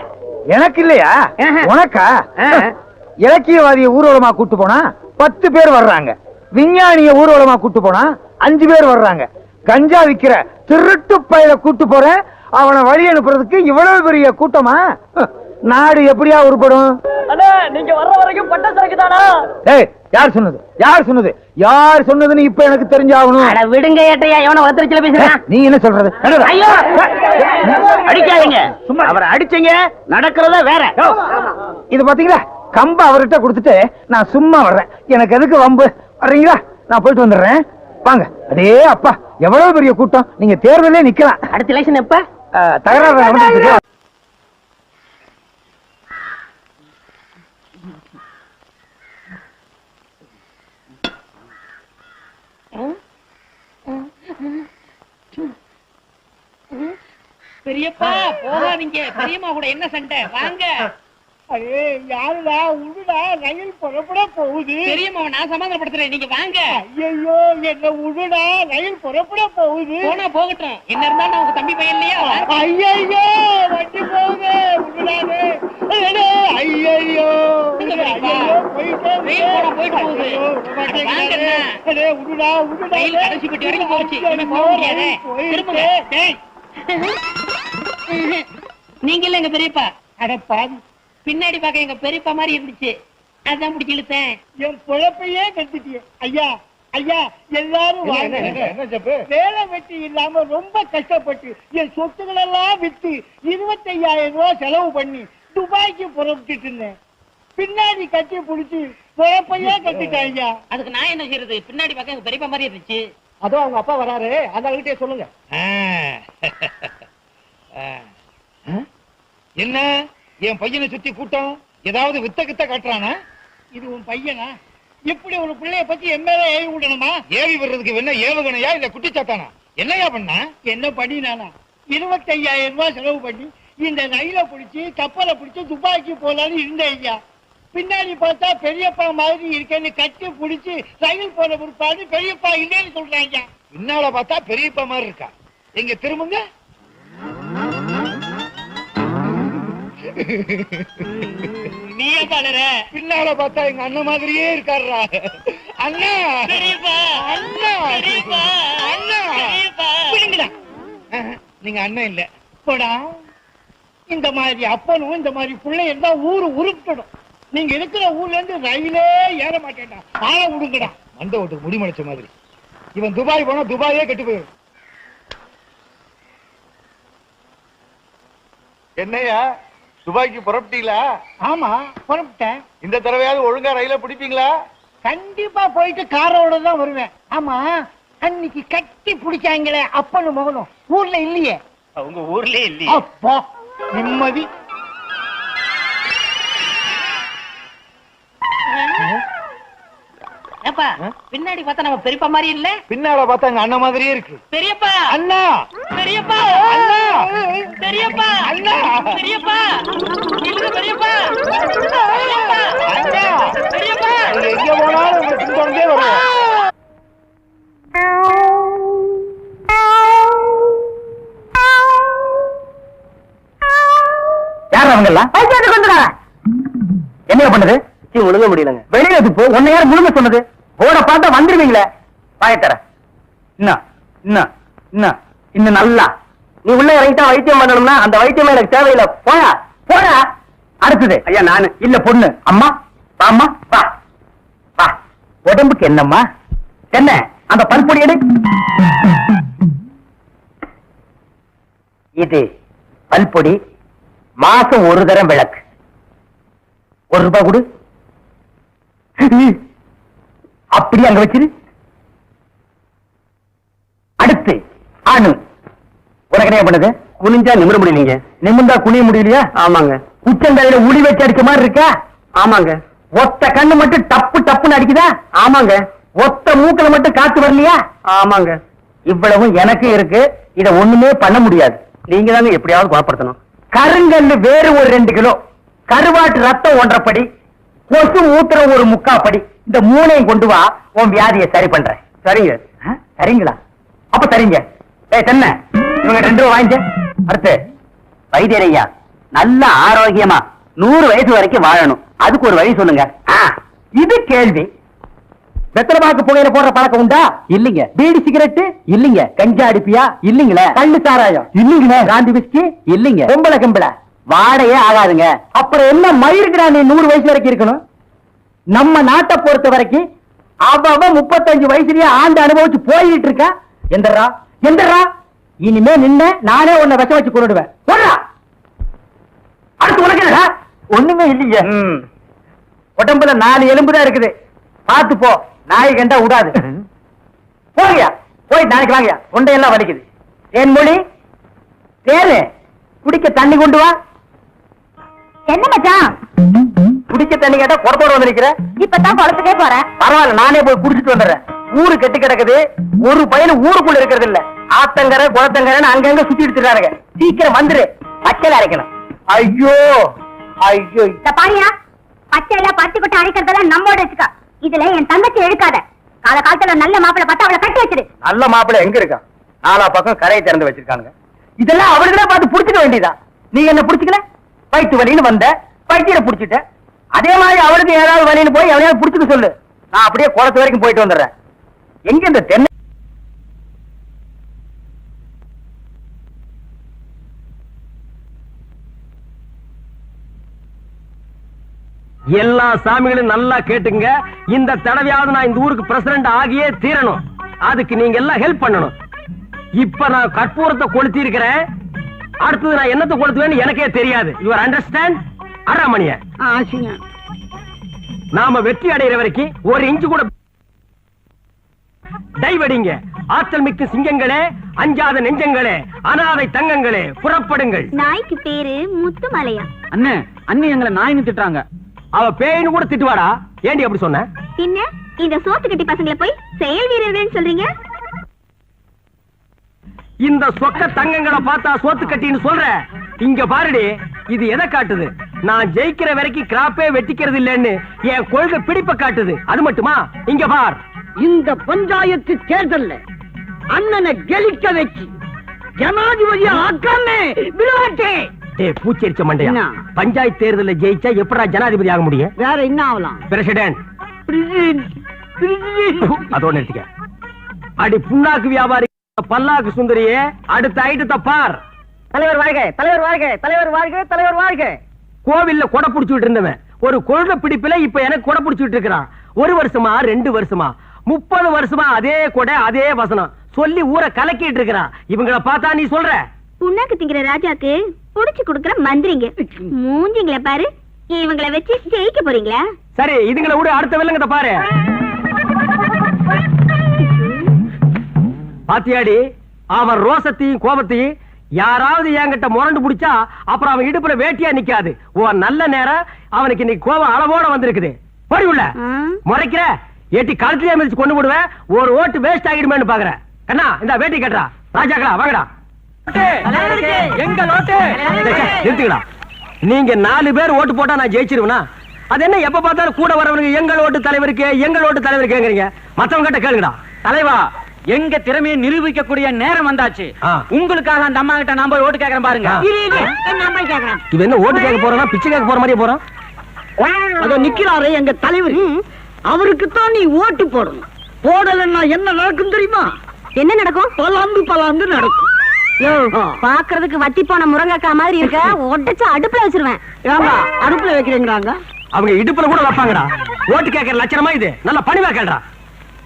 எனக்கு இல்லையா? ஆஹா. உனக்கா? ஆஹா. இலக்கியவாதிய ஊர்வலமா கூட்டு போனா 10 பேர் வர்றாங்க. விஞ்ஞானிய ஊர்வலமா கூட்டு போனா 5 பேர் வர்றாங்க. கஞ்சா விக்கிற திருட்டு பையில கூட்டு போறேன், அவனை வழி அனுப்புறதுக்கு இவ்வளவு பெரிய கூட்டமா? நாடு எப்படியா உருப்படும்? நீங்க வர்ற வரைக்கும் பட்ட சரக்கு தானா? ஏய், யார் சொன்னது? யார் சொன்னது? யார் சொன்னதுன்னு இப்ப எனக்கு தெரிஞ்சாகணும். அட விடுங்க ஏட்டையா, எவன வளர்த்துறச்சுல பேசுறான். நீ என்ன சொல்றது? ஐயோ, அடிக்காதீங்க. அவரை அடிச்சீங்க, நடக்கிறதா வேற. இது பாத்தீங்களா, கம்ப அவர்கிட்ட கொடுத்துட்டு நான் சும்மா வர்றேன். எனக்கு எதுக்கு வம்பு? வர்றீங்களா? நான் போயிட்டு வந்துடுறேன். வாங்க. அடே அப்பா, எவ்வளவு பெரிய கூட்டம். நீங்க தேர்தலே நிக்கலாம். அடுத்த எலெக்ஷன் எப்ப? தகராறு நடந்துட்டு இருக்கு. பெரியப்பா போகாதீங்க. பெரியம்மா கூட என்ன சண்டை? வாங்க. அடே யாருடா? உடுடா, ரயில் புறப்பட போகுது. பெரியம்மா நான் சமாதானப்படுத்துறேன், நீங்க வாங்க. ஐயோ, என்ன உடுடா, ரயில் புறப்பட போகுது. போனா போகட்டும், என்ன இருந்தாலும் உங்க தம்பி பையன் இல்லையா? ஐயோ, வண்டி போகுது. உடுடாதே. ஐயோ, போயிட்டு போகுது. அடே உடுடா, உடுடா. ரயில் கடைசி பெட்டி வரைக்கும் போச்சு, இனிமே போக முடியாது. திரும்புங்க. டேய். நீங்க இல்ல எங்க பெரியப்பா. அட பாவி, பின்னாடி பார்க்க எங்க பெரியப்பா மாதிரி இருந்துச்சு, அதான் பிடிச்சி இழுத்தேன். என் பொழப்பையே கெடுத்துட்டியே. ஐயா, ஐயா, எல்லாரும் வாங்க. வேலை வெட்டி இல்லாம ரொம்ப கஷ்டப்பட்டு என் சொத்துக்கள் எல்லாம் வித்து 25,000 ரூபாய் செலவு பண்ணி துபாய்க்கு புறப்பட்டு இருந்தேன். பின்னாடி கட்டி புடிச்சு பொழப்பையே கட்டிட்டான் ஐயா. அதுக்கு நான் என்ன செய்யறது? பின்னாடி பக்கம் எங்க பெரியப்பா மாதிரி இருந்துச்சு. அதோ அவங்க அப்பா வராரு, அந்த அவர்கிட்டயே சொல்லுங்க. என்ன என் பையனை சுத்தி கூட்டம் ஏதாவது வித்த கித்த காட்டுறானா? இது உன் பையனா? இப்படி ஒரு பிள்ளைய பத்தி எம்எல்ஏ ஏவி விடணுமா? ஏவி வர்றதுக்கு என்ன ஏவுகணையா இல்ல குட்டிச்சாத்தானா? என்னையா பண்ணா? என்ன பண்ணினானா? 25,000 ரூபாய் செலவு பண்ணி இந்த ரயில பிடிச்சி கப்பலை பிடிச்சி துபாய்க்கு போலான்னு இருந்தேன் ஐயா. பின்னாடி பார்த்தா பெரியப்பா மாதிரி இருக்கேன்னு கட்டி பிடிச்சி ரயில் போன பிற்பாடு பெரியப்பா இல்லைன்னு சொல்றாங்க. பின்னால பார்த்தா பெரியப்பா மாதிரி இருக்கா. எங்க திரும்புங்க. நீ பாடுற. பின்னால பார்த்தா எங்க அண்ணன் மாதிரியே இருக்காருடா. அண்ணா பெரியப்பா, அண்ணா பெரியப்பா, அண்ணா பெரியப்பா. பிடிங்கடா. நீங்க அண்ணன் இல்ல. போடா. இந்த மாதிரி அப்பனும் இந்த மாதிரி பிள்ளை இருந்தா ஊரு உருப்பிடும். நீங்க இருக்கிற ஊர்ல இருந்து ரயிலே ஏற மாட்டேன்டா. ஆள விடுங்கடா. மண்ட ஓட்டுக்கு முடிமலைச்ச மாதிரி. இவன் துபாய் போனா துபாயே கெட்டு போயிடும். என்னையா துபாய்க்கு புறப்பட்டீங்களா? ஆமா, புறப்பட்டேன். இந்த தடவையாவது ஒழுங்கா ரயில பிடிப்பீங்களா? கண்டிப்பா போயிட்டு காரோட தான் வருவேன். ஆமா, அன்னைக்கு கட்டி பிடிச்சாங்களே அப்பனும் மகனும் ஊர்ல இல்லையே. அவங்க ஊர்லயே இல்லையே. அப்பா நிம்மதி. ஏப்பா, பின்னாடி பார்த்தா நம்ம பெரியப்பா மாதிரி இல்ல? பின்னால பார்த்தா எங்க அண்ணன் மாதிரியே இருக்கு. பெரியப்பா, அண்ணா பெரியப்பா, அண்ணா பெரியப்பா, அண்ணா பெரியப்பா, இல்ல பெரியப்பா, பெரியப்பா, அண்ணா பெரியப்பா. நீங்க எங்க போனாலும் உங்க பின்தொடர்ந்தே வருவோம். யார் அவங்க எல்லாம்? என்ன பண்ணுது? ஒழுங்க முடியலங்க. வெளியில போ. உன்னை யார் முழுங்க சொன்னது? போட பார்த்தா வந்துருவீங்களே. பாயத்தர இன்னும் நல்லா நீ உள்ள இறங்கிட்டா வைத்தியம் பண்ணணும்னா அந்த வைத்தியம் எனக்கு தேவையில்லை. போயா போயா. அடுத்தது ஐயா நானு இல்ல பொண்ணு. அம்மா வாம்மா வா வா. உடம்புக்கு என்னம்மா? என்ன அந்த பல்பொடி எடு. இது பல்பொடி. மாசம் ஒரு தரம் விளக்கு. ₹1 கொடு. அப்படி அங்க வச்சிரு. அடுத்து அணு. உனக்கு என்ன பண்ணுது? குனிஞ்சா நிமிர முடியலீங்க. நிமிர்ந்தா குனிய முடியலையா? ஆமாங்க. உச்சந்தலையில உடி வச்சு அடிச்ச மாதிரி இருக்கா? ஆமாங்க. ஒத்த கண்ணு மட்டும் டப்பு டப்புன்னு அடிக்குதா? ஆமாங்க. ஒத்த மூக்கல மட்டும் காத்து வரலையா? ஆமாங்க. இவ்வளவு எனக்கு இருக்கு. இத ஒண்ணுமே பண்ண முடியாது. நீங்க தாங்க எப்படியாவது குணப்படுத்தணும். கருங்கல்லு வேறு ஒரு 2 கிலோ, கருவாட்டு ரத்தம் 1.5 படி, கொசு மூத்திரம் ஒரு 3/4 படி. இந்த 3ஐயும் கொண்டு வா, உன் வியாதியை சரி பண்றேன். சரிங்க. சரிங்களா? அப்ப சரிங்க. தென்ன இவங்க 2 ரூபா வாங்கிக்க. அடுத்து வைத்தியரையா நல்ல ஆரோக்கியமா 100 வயசு வரைக்கும் வாழணும். அதுக்கு ஒரு வழி சொல்லுங்க. இது கேள்வி. வெத்தலமாக்கு புகையில போடுற பழக்கம் உண்டா? இல்லீங்க. பீடி சிகரெட் இல்லீங்க. கஞ்சா அடிப்பியா? இல்லீங்களே. கள்ளு சாராயம் இல்லீங்களே. காந்தி விஸ்கி இல்லீங்க. பொம்பளை கம்பளை வாடையே ஆகாதுங்க. அப்புறம் என்ன மயிருக்குடா நீ 100 வயசு வரைக்கும் இருக்கணும்? நம்ம நாட்டை பொறுத்த வரைக்கும் அவ 35 வயசுலயே ஆண்டு அனுபவிச்சு போயிட்டு இருக்கா. எந்தரா எந்தரா இனிமே நின்ன நானே உன்னை விஷம் வச்சு கொண்டுடுவேன். அடுத்து உனக்கு என்னடா? ஒண்ணுமே இல்லைங்க. உடம்புல 4 எலும்பு தான் இருக்குது. பார்த்து போ. நாய் கண்டா விடாது. போறியா? போய் நாளைக்கு வாங்கயா. தொண்டையெல்லாம் வலிக்குது. தேன்மொழி தேனு குடிக்க தண்ணி கொண்டு வா. என்ன மச்சான்? குடிக்க தண்ணி கேட்டா குடத்தோட வந்து நிக்கிற. இப்பதான் குளத்துக்கே போறேன். பரவாயில்ல, நானே போய் குடிச்சிட்டு வந்துடுறேன். ஊரு கெட்டு கிடக்குது. ஒரு பையன் ஊருக்குள்ள இருக்கிறது இல்ல. ஆத்தங்கரை குளத்தங்கரைன்னு அங்கங்க சுத்திட்டு இருக்காங்க. சீக்கிரம் வந்துரு. பச்சையில அரைக்கணும். ஐயோ ஐயோ. பாரியா, பச்சையில பச்சை கொட்டை அரைக்கிறதெல்லாம் நம்மோட வச்சுக்கா. இதுல என் தங்கச்சி எடுக்காத. கால காலத்துல நல்ல மாப்பிள்ளை பார்த்து அவளை கட்டி வச்சிரு. நல்ல மாப்பிள்ளை எங்க இருக்கா? 4 பக்கம் கரையை திறந்து வச்சிருக்காங்க. இதெல்லாம் அவளுக்குதான் பார்த்து புடிச்சுக்க வேண்டியதா? நீ என்ன புடிச்சுக்கல? வயிற்று வலின்னு வந்த, வயிற்ற புடிச்சிட்ட. அதே மாதிரி அவளுக்கு ஏதாவது வலின்னு போய் எவனையாவது புடிச்சுக்க சொல்லு. நான் அப்படியே குளத்து வரைக்கும் போயிட்டு வந்துடுறேன். எங்க இந்த தென்னை? எல்லா சாமிகளும் நல்லா கேட்டுங்க. இந்த தடவையாவது நான் இந்த ஊருக்கு பிரசிடண்ட் ஆகியே தீரணும். அதுக்கு நீங்க எல்லாம் ஹெல்ப் பண்ணணும். இப்ப நான் கற்பூரத்தை கொளுத்தி இருக்கிறேன். அடுத்தது நான் என்னத்தை கொளுத்துவேன்னு எனக்கே தெரியாது. You understand? அரைமணிய நாம வெற்றி அடைகிற வரைக்கும் ஒரு இன்ச்சு கூட டைவடிங்க. ஆற்றல் மிக்க சிங்கங்களே, அஞ்சாத நெஞ்சங்களே, அனாதை தங்கங்களே, புறப்படுங்கள். நாய்க்கு பேரு முத்துமலையா? அண்ணே அண்ணி எங்களை நாயின்னு திட்டுறாங்க. அவ பேயின்னு கூட திட்டுவாடா. ஏண்டி அப்படி சொன்ன? பின்ன இந்த சோத்து கட்டி பசங்களை போய் செயல் வீரர்கள் சொல்றீங்க? இந்த சொக்க தங்கங்களை பார்த்தா சோத்து கட்டின்னு சொல்ற. இங்க பாருடி, இது எதை காட்டுது? நான் ஜெயிக்கிற வரைக்கும் கிராப்பே வெட்டிக்கிறது இல்லன்னு என் கொள்கை பிடிப்ப காட்டுது. அது மட்டுமா? இங்க பார், இந்த பஞ்சாயத்து தேர்தல்ல அண்ணனை கெலிக்க வச்சு ஜனாதிபதி ஆக்காமே விடுவாட்டே. டேய் பூச்செரிச்ச மண்டையா, என்ன? பஞ்சாயத்து தேர்தல்ல ஜெயிச்சா எப்படா ஜனாதிபதி ஆக முடியும்? வேற என்ன ஆகலாம்? பிரசிடென்ட். அதோட நிறுத்திக்க. அடி புண்ணாக்கு வியாபாரி பல்லாக்கு சுந்தரியே, அடுத்த ஐட்டத்தை பார். தலைவர் வாழ்க, தலைவர் வாழ்க, தலைவர் வாழ்க, தலைவர் வாழ்க. கோவில்ல கொடை புடிச்சுட்டு இருந்தவன் ஒரு கொள்கை பிடிப்புல இப்ப எனக்கு கொடை புடிச்சுட்டு இருக்கிறான். 1 வருஷமா 2 வருஷமா 30 வருஷமா அதே கொடை அதே வசனம் சொல்லி ஊரை கலக்கிட்டு இருக்கிறான். இவங்கள பார்த்தா நீ சொல்ற? புண்ணாக்கு திங்கிற ராஜாக்கு புடிச்சு கொடுக்கற மந்திரிங்க மூஞ்சிங்கள பாரு. இவங்கள வச்சு ஜெயிக்க போறீங்களா? சரி, இதுங்களை விட அடுத்த வில்லங்கத்தை பாரு. பாத்தியாடி, அவன் ரோசத்தையும் கோபத்தையும் யாராவது என்கிட்ட முரண்டு பிடிச்சா அப்புறம் அவன் இடுப்புல வேட்டியா நிக்காது. உன் நல்ல நேரம் அவனுக்கு இன்னைக்கு கோபம் அளவோட வந்திருக்குது. போடி உள்ள முறைக்கிற ஏட்டி கழுத்திலே மிதிச்சு கொண்டு விடுவேன். ஒரு ஓட்டு வேஸ்ட் ஆகிடுமேன்னு பாக்குற. கண்ணா இந்த வேட்டி கட்டுறா. ராஜாக்களா வாங்கடா. எங்க ஓட்டு நிறுத்துக்கடா. நீங்க 4 பேர் ஓட்டு போட்டா நான் ஜெயிச்சிருவேனா? அது என்ன எப்ப பார்த்தாலும் கூட வரவனுக்கு எங்கள் ஓட்டு தலைவருக்கு எங்கள் ஓட்டு தலைவருக்குங்கிறீங்க? மத்தவங்க கிட்ட கேளுங்கடா. தலைவா, எங்க திறமையை நிரூபிக்கக்கூடிய நேரம் வந்தாச்சு. உங்களுக்காக அந்த அம்மா கிட்ட நான் போய் ஓட்டு கேக்குறேன் பாருங்க. இவன் என்ன ஓட்டு கேட்க போறானா பிச்சை கேட்க போற மாதிரியே போறான்? அதோ நிக்கிறாரு எங்க தலைவர். அவருக்கு தான் நீ ஓட்டு போடணும். போடலன்னா என்ன நடக்கும் தெரியுமா? என்ன நடக்கும்? பலாந்து பலாந்து நடக்கும். பாக்குறதுக்கு வத்தி போன முருங்கக்காய் மாதிரி இருக்க. ஒட்டச்சு அடுப்புல வச்சிருவேன். ஏமா அடுப்புல வைக்கிறீங்களாங்க? அவங்க இடுப்புல கூட வைப்பாங்கடா. ஓட்டு கேட்கற லட்சணமா இது? நல்ல பணிவா கேள்றா.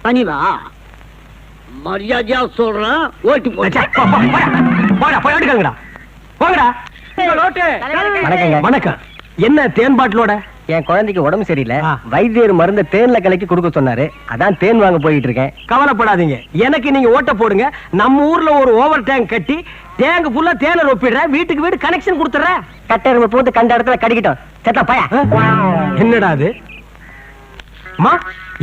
பணிவா? மரியாதையா சொல்றேன், ஓட்டு போச்சா. போடா, போய் ஓட்டு கேளுங்கடா. போங்கடா. வணக்கம். என்ன தேன் பாட்டிலோட? என் குழந்தைக்கு உடம்பு சரியில்லை, வைத்தியர் மருந்த தேன்ல கலக்கி கொடுக்க சொன்னாரு. அதான் தேன் வாங்க போயிட்டு இருக்கேன். கவலைப்படாதீங்க, எனக்கு நீங்க ஓட்ட போடுங்க. நம்ம ஊர்ல ஒரு ஓவர் டேங்க் கட்டி டேங்க் ஃபுல்லா தேனை ஒப்பிடுறேன். வீட்டுக்கு வீடு கனெக்ஷன் கொடுத்துறேன். கட்டெரும்பு போட்டு கண்ட இடத்துல கடிக்கிட்டோம். செத்தா பையா. என்னடா அது? அம்மா,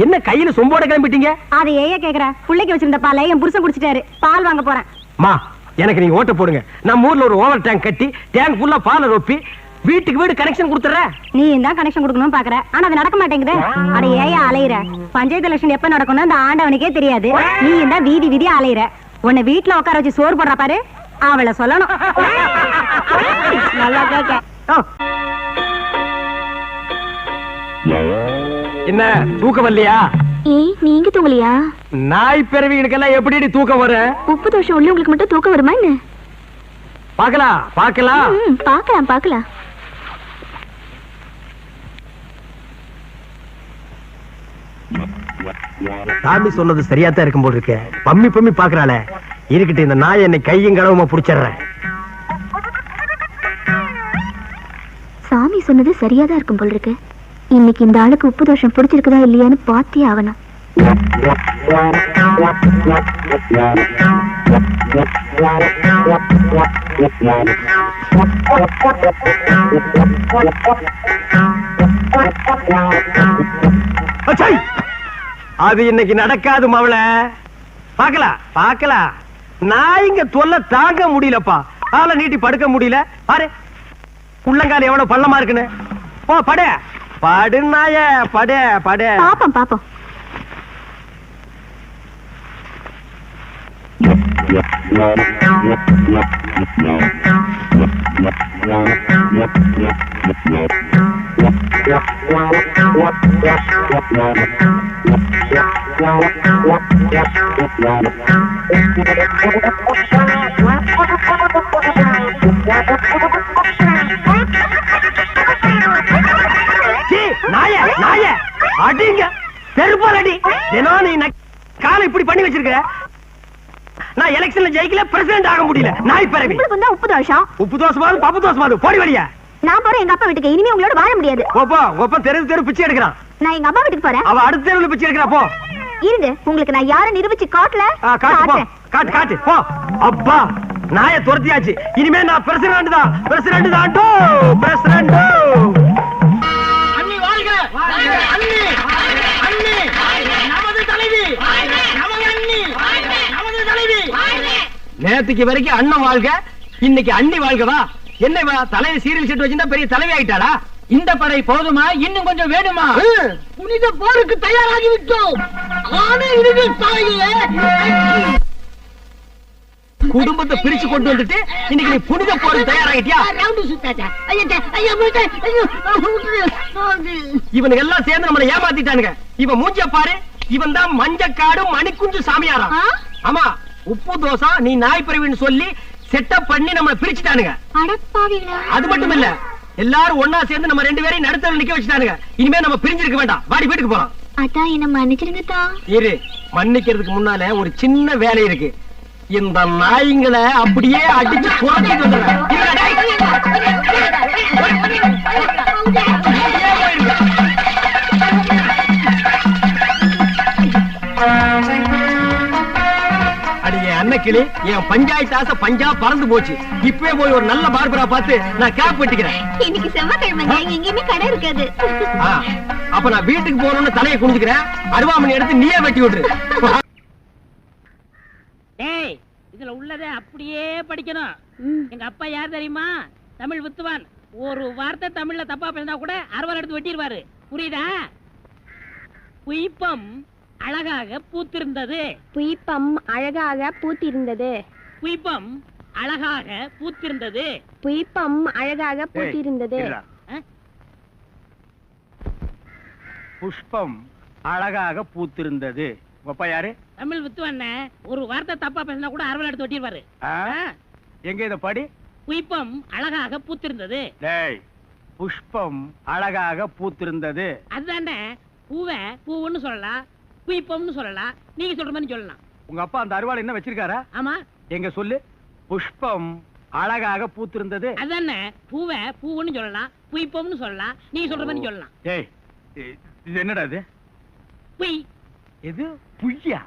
என்ன கையில சொம்போட கிளம்பிட்டீங்க? அதை ஏன் கேக்குற? புள்ளைக்கு வச்சிருந்த பாலை என் புருஷன் குடிச்சிட்டாரு. பால் வாங்க போறேன். மா, எனக்கு நீங்க ஓட்ட போடுங்க. நம்ம ஊர்ல ஒரு ஓவர் டேங்க் கட்டி டேங்க் ஃபுல்லா பாலை ரொப்பி வீட்டுக்கு வீடு கனெக்ஷன் கொடுத்துறேன். நீ தான் கனெக்ஷன் கொடுக்கணும் பாக்குற, ஆனா அது நடக்க மாட்டேங்குது. அட ஏயா அலையிற? பஞ்சாயத்து எலெக்ஷன் எப்ப நடக்கும்னு அந்த ஆண்டவனுக்கே தெரியாது. நீ தான் வீதி வீதியா அலையிற. உன்னை வீட்டுல உட்கார வச்சு சோறு போடுற பாரு, அவளை சொல்லணும். நல்லா கேட்க. என்ன தூக்கம் வரலையா? நீங்க தூங்கலையா? நாய் பிறவிகளுக்கெல்லாம் எப்படி தூக்கம் வரும்? உப்பு தோஷம் உள்ள உங்களுக்கு மட்டும் தூக்கம் வருமா என்ன? பாக்கலாம் பாக்கலாம் பாக்கலாம் பாக்கலாம். சாமி சொன்னது சரியாத்தான் இருக்கும் போல் இருக்கு. பம்மி பம்மி பாக்குறாளே. இருக்கட்டு, இந்த நாய் என்னை கையும் கடவுமா புடிச்சிடுறேன். சாமி சொன்னது சரியாதான் இருக்கும் போல் இருக்கு. இன்னைக்கு இந்த ஆளுக்கு உப்பு தோஷம் பிடிச்சிருக்குதா இல்லையான்னு பாத்தே ஆகணும். அது இன்னைக்கு நடக்காது மவள. பாக்கலாம் பாக்கலாம். நான் இங்க தொல்லை தாங்க முடியலப்பா. காலை நீட்டி படுக்க முடியல. பாரு உள்ளங்கால எவ்வளவு பள்ளமா இருக்குன்னு. போ படு படு நாய படு படு. பாப்போம் பாப்போம். நாய நாய அடிங்க பெருப்பால் அடி. தினம் நீ காலை இப்படி பண்ணி வச்சிருக்க. நான் எலெக்ஷன்ல ஜெயிக்கல, பிரசிடென்ட் ஆக முடியல. நாய் பிறவி. உப்பு தோஷம். உப்பு தோசமாவது பப்பு தோசமாவது போடி வழியா. நான் போறேன் எங்க அப்பா வீட்டுக்கு. இனிமே உங்களோட வாழ முடியாது. ஓப்பா ஒப்ப தெரு தெரு பிச்சை எடுக்கிறான். நான் எங்க அம்மா வீட்டுக்கு போறேன். அவ அடுத்த தெருவுல பிச்சை எடுக்கிறா போ. இருங்க, உங்களுக்கு நான் யாரை நிரூபிச்சு காட்டல. காட்டு போ. காட்டு போ. அப்பா நாய துரத்தியாச்சு. இனிமே நான் பிரசிடண்ட் தான். பிரசிடண்ட். அண்ணி வாழ்க! அண்ணி! அண்ணி! நமது தலைவி! நமது அண்ணி! நமது தலைவி! நேத்துக்கு வரைக்கும் அண்ணன் வாழ்க, இன்னைக்கு அண்ணி வாழ்கவா? என்ன இவ தலையை சீரியல் செட் வச்சிருந்தா பெரிய தலைவி ஆயிட்டாளா? இந்த படை போதுமா? இன்னும் கொஞ்சம் வேணுமா? புனித போருக்கு தயாராகி விட்டோம். ஆனை இறுதி தாயே! குடும்பத்தை பிரிச்சு கொண்டு வந்துட்டு இன்னைக்கு நீ புனித போருக்கு தயாராகிட்டியா? இவனுக்கு எல்லாம் சேர்ந்து நம்மளை ஏமாத்திட்டானுங்க. இவன் மூஞ்ச பாரு. இவன் தான் மஞ்சக்காடு மணிக்குஞ்சு சாமியாரா. ஆமா, உப்பு தோசை நீ நாய் பிறவின்னு சொல்லி செட்டப் பண்ணி நம்மளை பிரிச்சுட்டானுங்க. அது மட்டும் இல்ல, எல்லாரும் ஒன்னா சேர்ந்து நம்ம 2 பேரையும் நடுத்தர நிக்க வச்சுட்டானுங்க. இனிமே நம்ம பிரிஞ்சிருக்க வேண்டாம். வாடி வீட்டுக்கு போறோம். அதான் என்ன மன்னிச்சிடுங்க தான். இரு, மன்னிக்கிறதுக்கு முன்னால ஒரு சின்ன வேலை இருக்கு. இந்த நாய்ங்களை அப்படியே அடிச்சு புறத்திட்டு வந்துடுறேன். அடியே அன்னக்கிளி, என் பஞ்சாயத்து ஆசை பஞ்சா பறந்து போச்சு. இப்பவே போய் ஒரு நல்ல பார்பரா பார்த்து நான் கேப் வெட்டிக்கிறேன். இன்னைக்கு செவ்வாய்க்கிழமை எங்கேயுமே கடை இருக்காது. அப்ப நான் வீட்டுக்கு போகணும்னு தலையை குனிஞ்சுக்கிறேன். அருவாமணி எடுத்து நீயே வெட்டி விட்டுரு. ஏய், இதுல உள்ளதை அப்படியே படிக்கணும். எங்க அப்பா யார் தெரியுமா? தமிழ் வித்துவான். ஒரு வார்த்தை தமிழ்ல தப்பா பேசினா கூட அறுவாள் எடுத்து வெட்டிடுவாரு. புரியுதா? புய்பம் அழகாக பூத்திருந்தது. புய்பம் அழகாக பூத்திருந்தது. புய்பம் அழகாக பூத்திருந்தது. புய்பம் அழகாக பூத்திருந்தது. புஷ்பம் அழகாக பூத்திருந்தது. அப்பா யாரு? தமிழ் வித்துவான். ஒரு வார்த்தை தப்பா பேசினா கூட அறுவாள் எடுத்து வெட்டிடுவாரு. எங்க இத படி? புய்பம் அழகாக பூத்திருந்தது. டேய், புஷ்பம் அழகாக பூத்திருந்தது. அதுதானே, பூவை பூவுன்னு சொல்லலாம், புய்பம்னு சொல்லலாம். நீங்க சொல்ற மாதிரி சொல்லலாம். உங்க அப்பா அந்த அருவாள் என்ன வச்சிருக்காரா? ஆமா. எங்க சொல்லு. புஷ்பம் அழகாக பூத்திருந்தது. அதுதானே, பூவை பூவுன்னு சொல்லலாம், புய்பம்னு சொல்லலாம். நீங்க சொல்ற மாதிரி சொல்லலாம். டேய், இது என்னடா இது? புய். இது புய்யா?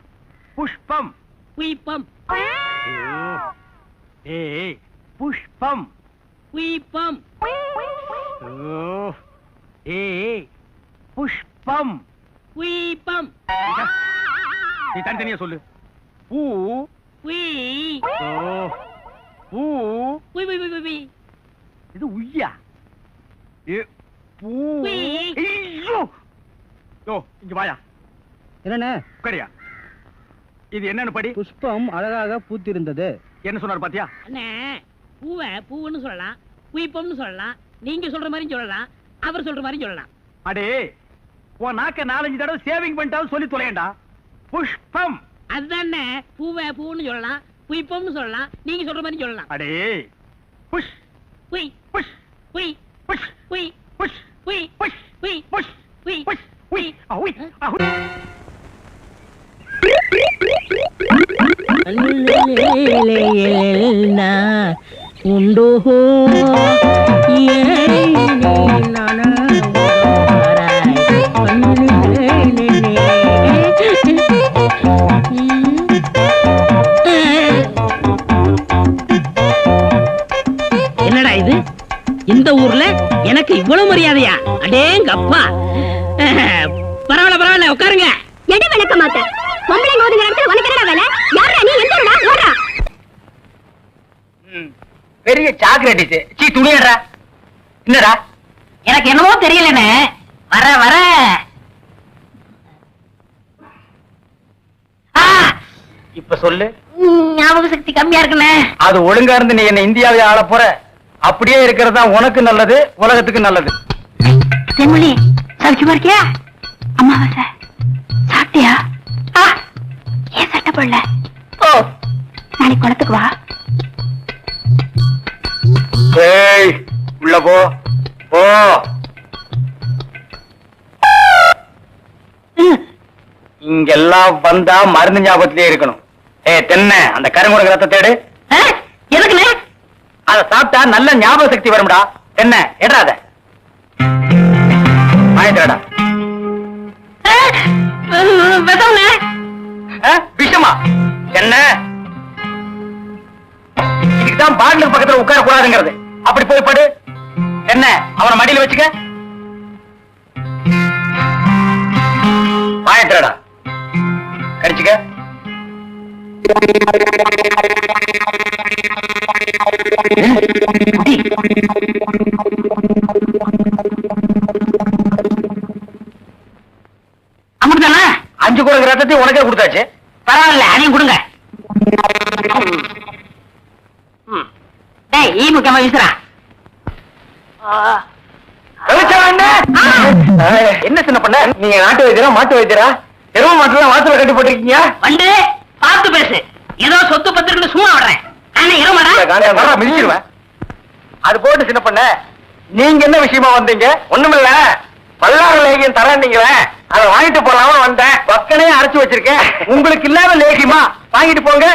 புஷ்பம். புய்பம். ஏய், புஷ்பம். புய்பம். ஏய், புஷ்பம். புய்பம். நீ தனித்தனியா சொல்லு. பூ. புய். பூ. புய் புய் புய் புய். இது உய்யா? பூ. ஐயோ, இங்க வாயா. என்னண்ணே? உட்காரியா. இது என்னன்னு படி. புஷ்பம் அழகாக பூத்திருந்தது. என்ன சொன்னார் பாத்தியா? அண்ணே, பூவை பூவுன்னு சொல்லலாம், புய்பம்னு சொல்லலாம். நீங்க சொல்ற மாதிரி சொல்லலாம், அவர் சொல்ற மாதிரி சொல்லலாம். அடே, உன் நாக்க 4-5 தடவை சேவிங் பண்ணிட்டாலும் சொல்லி தொலையண்டா. புஷ்பம். அதுதானே, பூவை பூவுன்னு சொல்லலாம், புய்பம்னு சொல்லலாம். நீங்க சொல்ற மாதிரி சொல்லலாம். அடே, புஷ். புய். புஷ். புய். புஷ். புய். புஷ். புய். புஷ். புய். புஷ். புய். புஷ். புய். அஹுய். அஹுய். உண்டோ என்னடா இது? இந்த ஊர்ல எனக்கு இவ்வளவு மரியாதையா? அடேங்க அப்பா. பரவாயில்ல, உட்காருங்க. எடை விளக்க மாட்டேன். பொம்பளைங்க ஒதுங்குற இடத்துல உனக்கு என்னடா வேலை? யாரா நீ? எந்த ஊரா? ஓடா. பெரிய சாக்லேட். சீ, துணியடா. என்னடா? எனக்கு என்னமோ தெரியலனே. வர இப்ப சொல்லு. ஞாபக சக்தி கம்மியா இருக்குனே. அது ஒழுங்கா இருந்து நீ என்ன இந்தியாவை ஆள போற. அப்படியே இருக்கிறதா உனக்கு நல்லது, உலகத்துக்கு நல்லது. தென்மொழி, சௌக்கியமா இருக்கியா? அம்மாவாசை சாப்பிட்டியா? ஏன் சட்டை போடல? நாளைக்கு குளத்துக்கு வா. ஏய், உள்ள போ. போ. இங்கெல்லாம் வந்தா மருந்து ஞாபகத்திலே இருக்கணும். தென்ன அந்த கருமுருக ரத்த தேடு. எதுக்குனே? அத சாப்பிட்டா நல்ல ஞாபக சக்தி வரும்டா. என்ன எடாத வாங்கிட்டடா. விஷமா என்ன? இதுக்குதான் பாட்டிலுக்கு பக்கத்துல உட்கார கூடாதுங்கிறது. அப்படி போய் படு. என்ன அவனை மடியில வச்சுக்க. வாயத்திரடா கடிச்சுக்க. அப்படித்தானே? 5 குடங்கு ரத்தத்தையும் உனக்கே கொடுத்தாச்சு. பரவாயில்ல, அதையும் கொடுங்க. ஈமுக்கமா வீசுறா. என்ன சின்ன பண்ண? நீங்க நாட்டு வைத்தியரா மாட்டு வைத்தியரா? எருவ மாட்டுல வாசல கட்டி போட்டிருக்கீங்க. வந்து பார்த்து பேசு. ஏதோ சொத்து பத்திரிக்கை சும்மா விடுறேன். மிதிச்சிருவேன். அது போட்டு சின்ன பண்ண, நீங்க என்ன விஷயமா வந்தீங்க? ஒண்ணுமில்ல, பல்லாறு லேகியம் தரீங்களே, அதை வாங்கிட்டு போலாம வந்தேன். பக்கனே அரைச்சு வச்சிருக்கேன். உங்களுக்கு இல்லாத லேகியமா? வாங்கிட்டு போங்க.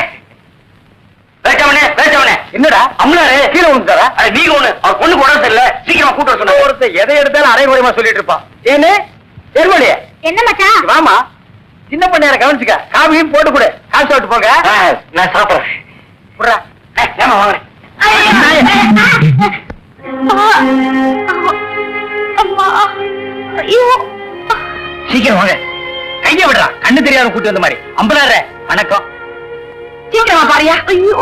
என்னடா அம்மாரு கீழே விழுந்துட்டாரா? நீங்க ஒண்ணு அவர் பொண்ணு உடம்பு சரியில்லை, சீக்கிரமா கூட்டு வர சொன்ன. ஒருத்தர் எதை எடுத்தாலும் அரைகுறையமா சொல்லிட்டு இருப்பான். ஏன்னு எருமொழி என்ன மச்சான்? வாமா, சின்ன பண்ண கவனிச்சுக்க. காபியும் போட்டு கொடு. காசு சாப்பிட்டு போங்க. நான் சாப்பிடுறேன். வாங்க சீக்கிரம் வாங்க. கைய விடுறா, கண்ணு தெரியாத கூட்டு வந்த மாதிரி. 50,000 வணக்கம். சீக்கிரமா பாரியா. ஐயோ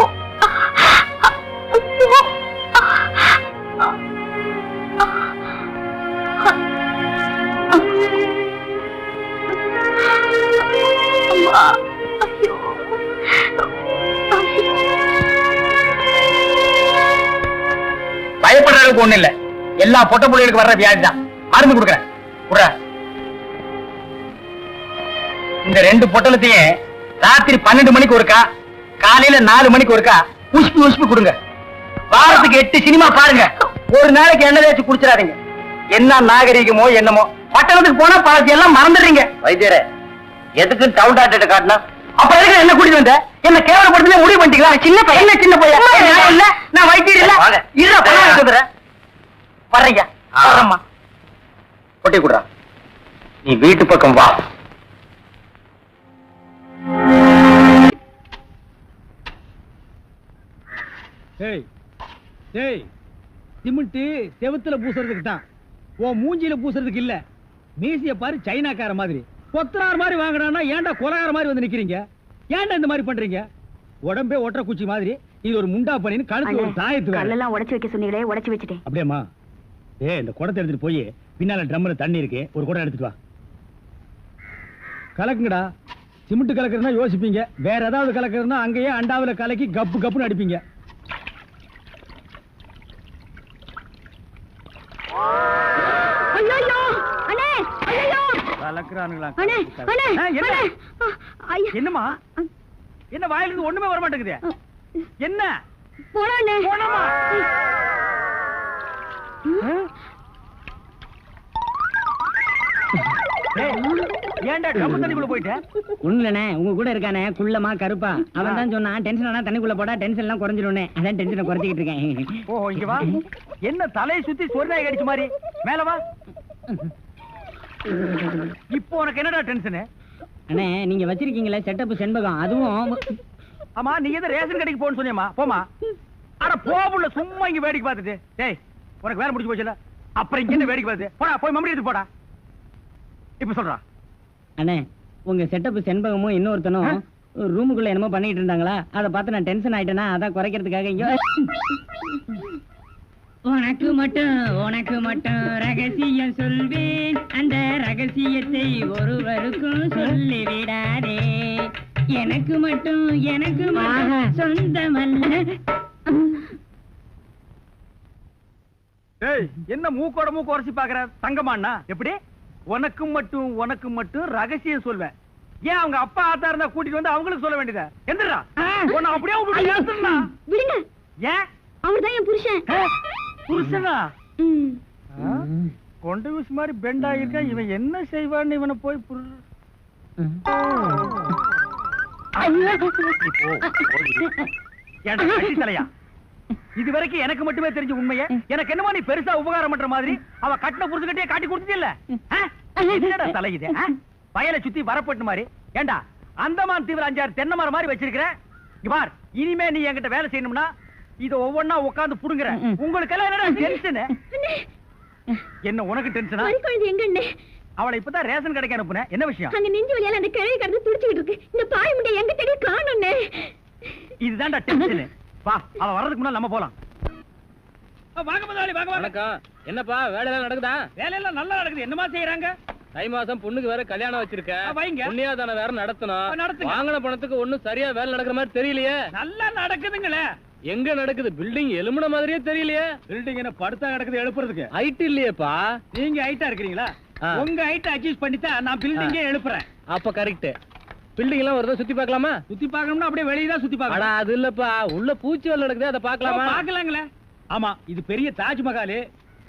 பயப்படுற அளவுக்கு ஒண்ணு இல்ல. எல்லா பொட்ட புள்ளைகளுக்கு வர்ற வியாதி தான். மருந்து கொடுக்குறேன். இந்த 2 பொட்டலத்தையும் ராத்திரி 12 மணிக்கு ஒருக்கா, காலையில 4 மணிக்கு ஒருக்கா உஷ்பி கொடுங்க. வாரத்துக்கு 8 சினிமா பாருங்க. ஒரு நாளைக்கு எண்ணெய் தேய்ச்சி குடிச்சிடாதீங்க. என்ன நாகரீகமோ என்னமோ, பட்டணத்துக்கு போனா பாதி எல்லாம் மறந்துடுறீங்க. வைத்தியரே, எதுக்கு டவுன் டாக்டர் காட்டினா? அப்ப எதுக்கு என்ன கூட்டிட்டு வந்த? என்ன கேவலப்படுத்தி முடிவு பண்ணிட்டீங்களா? சின்ன பையன், சின்ன பையன் இல்ல, நான் வைத்தியர் இல்ல. வர்றீங்க பொட்டி குடுறா. நீ வீட்டு பக்கம் வா. சிமெண்ட் செவுத்துல பூசுறதுக்கு தான், உன் மூஞ்சில பூசுறதுக்கு இல்ல. மீசிய பாரு, சைனாக்கார மாதிரி கொத்தனார் மாதிரி வாங்கினா ஏன்டா கொலகார மாதிரி வந்து நிக்கிறீங்க? ஏன்டா இந்த மாதிரி பண்றீங்க? உடம்பே ஒற்ற குச்சி மாதிரி, இது ஒரு முண்டா பண்ணின்னு கழுத்து ஒரு தாயத்து கல்லெல்லாம் உடைச்சு வைக்க சொன்னீங்களே, உடைச்சு வச்சுட்டேன். அப்படியேம்மா? இந்த குடத்தை எடுத்துட்டு போய் பின்னால ட்ரம்ல தண்ணி இருக்கு, ஒரு குடம் எடுத்துட்டு வா. கலக்குங்கடா. சிமெண்ட் கலக்குறதுனா யோசிப்பீங்க, வேற ஏதாவது கலக்குறதுனா அங்கேயே அண்டாவில கலக்கி கப்பு கப்புன்னு அடிப்பீங்க. என்னமா என்ன வாயிலிருந்து ஒண்ணுமே வர மாட்டேங்குது? என்ன ஏன்டா ட்ரம் தண்ணிக்குள்ள போயிட்ட? ஒண்ணுலண்ணே, உங்க கூட இருக்கானே குள்ளமா கருப்பா, அவன் தான் சொன்னான் டென்ஷன் ஆனா தண்ணிக்குள்ள போடா டென்ஷன் எல்லாம் குறைஞ்சிடும். அதான் டென்ஷனை குறைச்சிக்கிட்டு இருக்கேன். ஓ, இங்க வா. என்ன தலையை சுத்தி சொர்ணாய் கடிச்ச மாதிரி? மேல வா. இப்போ உனக்கு என்னடா டென்ஷன்? அண்ணே, நீங்க வச்சிருக்கீங்களே செட்டப் செண்பகம், அதுவும். ஆமா, நீ எதை ரேஷன் கடைக்கு போன்னு சொன்னியம்மா? போமா. அட போபுள்ள, சும்மா இங்க வேடிக்கை பார்த்துட்டு. டேய், உனக்கு வேலை முடிஞ்சு போச்சுல, அப்புறம் இங்க என்ன வேடிக்கை பார்த்து? போடா, போய் மம்மடி எடுத்து போடா. இப்ப சொல்றா. அண்ணே, உங்க செட்டப் செண்பகமும் இன்னொருத்தனும் ரூமுக்குள்ள என்னமோ பண்ணிட்டு இருந்தாங்களா, அதை பார்த்து நான் டென்ஷன் ஆயிட்டேனா, அதான் குறைக்கிறதுக்காக இங்க. உனக்கு மட்டும் ரகசியம் சொல்வேன், அந்த ரகசியத்தை ஒருவருக்கும் சொல்லி விடாதே. எனக்கு மட்டும் சொந்தமல்ல. என்ன மூக்கோட மூக்கு உரைச்சி பாக்குற தங்கமாண்ணா? எப்படி உனக்கு மட்டும் ரகசியம் சொல்வேன்? ஏன் அவங்க அப்பா ஆத்தா இருந்தா கூட்டிட்டு வந்து அவங்களுக்கு சொல்ல வேண்டியதா? எந்திரா, உன்னை அப்படியே விடுங்க. ஏன்? அவர்தான் என் புருஷன். புருஷனா? கொண்டு வீசு மாதிரி பெண்ட் ஆகிருக்க. இவன் என்ன செய்வான்னு இவனை போய் தலையா? இது வரைக்கும் எனக்கு மட்டுமே தெரிஞ்ச உண்மையை எனக்கு என்னமா நீ பெருசா உபகாரம் பண்ற மாதிரி அவ கட்டின புருஷ கட்டியே காட்டி கொடுத்தது இல்ல? என்னடா தலை இது? வயலை சுத்தி வரப்பட்டு மாதிரி. ஏண்டா அந்தமான் தீவிர 5-6 தென்னை மரம் மாதிரி வச்சிருக்கிறேன். பார், இனிமே நீ என்கிட்ட வேலை செய்யணும்னா இத ஒவ்வொன்னா உட்கார்ந்து புடுங்குற. உங்களுக்கு எல்லாம் என்னடா டென்ஷன்? என்ன உனக்கு டென்ஷனா? எங்க அவளை இப்பதான் ரேஷன் கடைக்கு அனுப்புனேன். என்ன விஷயம்? அங்க நெஞ்சு வலியால அந்த கிழவி கடந்து துடிச்சிட்டு இருக்கு. இந்த பாய் முண்டை எங்க தேடி காணோம்னே. இதுதான்டா டென்ஷன். வா, அவ வர்றதுக்கு முன்னால நம்ம போலாம். வாங்க முதலாளி, வாங்க வாங்க. வணக்கம். என்னப்பா வேலை எல்லாம் நடக்குதா? வேலையெல்லாம் நல்லா நடக்குது. என்னமா செய்யறாங்க? தை மாசம் பொண்ணுக்கு வேற கல்யாணம் வச்சிருக்க. வைங்க. புண்ணியாதான வேற நடத்தணும். நடத்துங்க. வாங்கின பணத்துக்கு ஒண்ணும் சரியா வேலை நடக்கிற மாதிரி தெரியலையே. நல்லா நடக்குதுங்களே. எங்க நடக்குது? பில்டிங் எலும்புன மாதிரியே தெரியலையே. பில்டிங் என்ன படுத்தா கிடக்குது எழுப்புறதுக்கு? ஹைட் இல்லையேப்பா. நீங்க ஹைட்டா இருக்கிறீங்களா? ஆ. உங்க ஹைட் அட்ஜஸ்ட் பண்ணிட்டா நான் பில்டிங்கே எழுப்புறேன். அப்ப கரெக்ட். பில்டிங் எல்லாம் வருதா சுத்தி பார்க்கலாமா? சுத்தி பார்க்கணும்னா அப்படியே வெளியே தான் சுத்தி அடா பார்க்கணும். அது இல்லப்பா, உள்ள பூச்சி வேலை நடக்குது, அதை பார்க்கலாமா? பார்க்கலாங்களே. ஆமா, இது பெரிய தாஜ்மஹால்.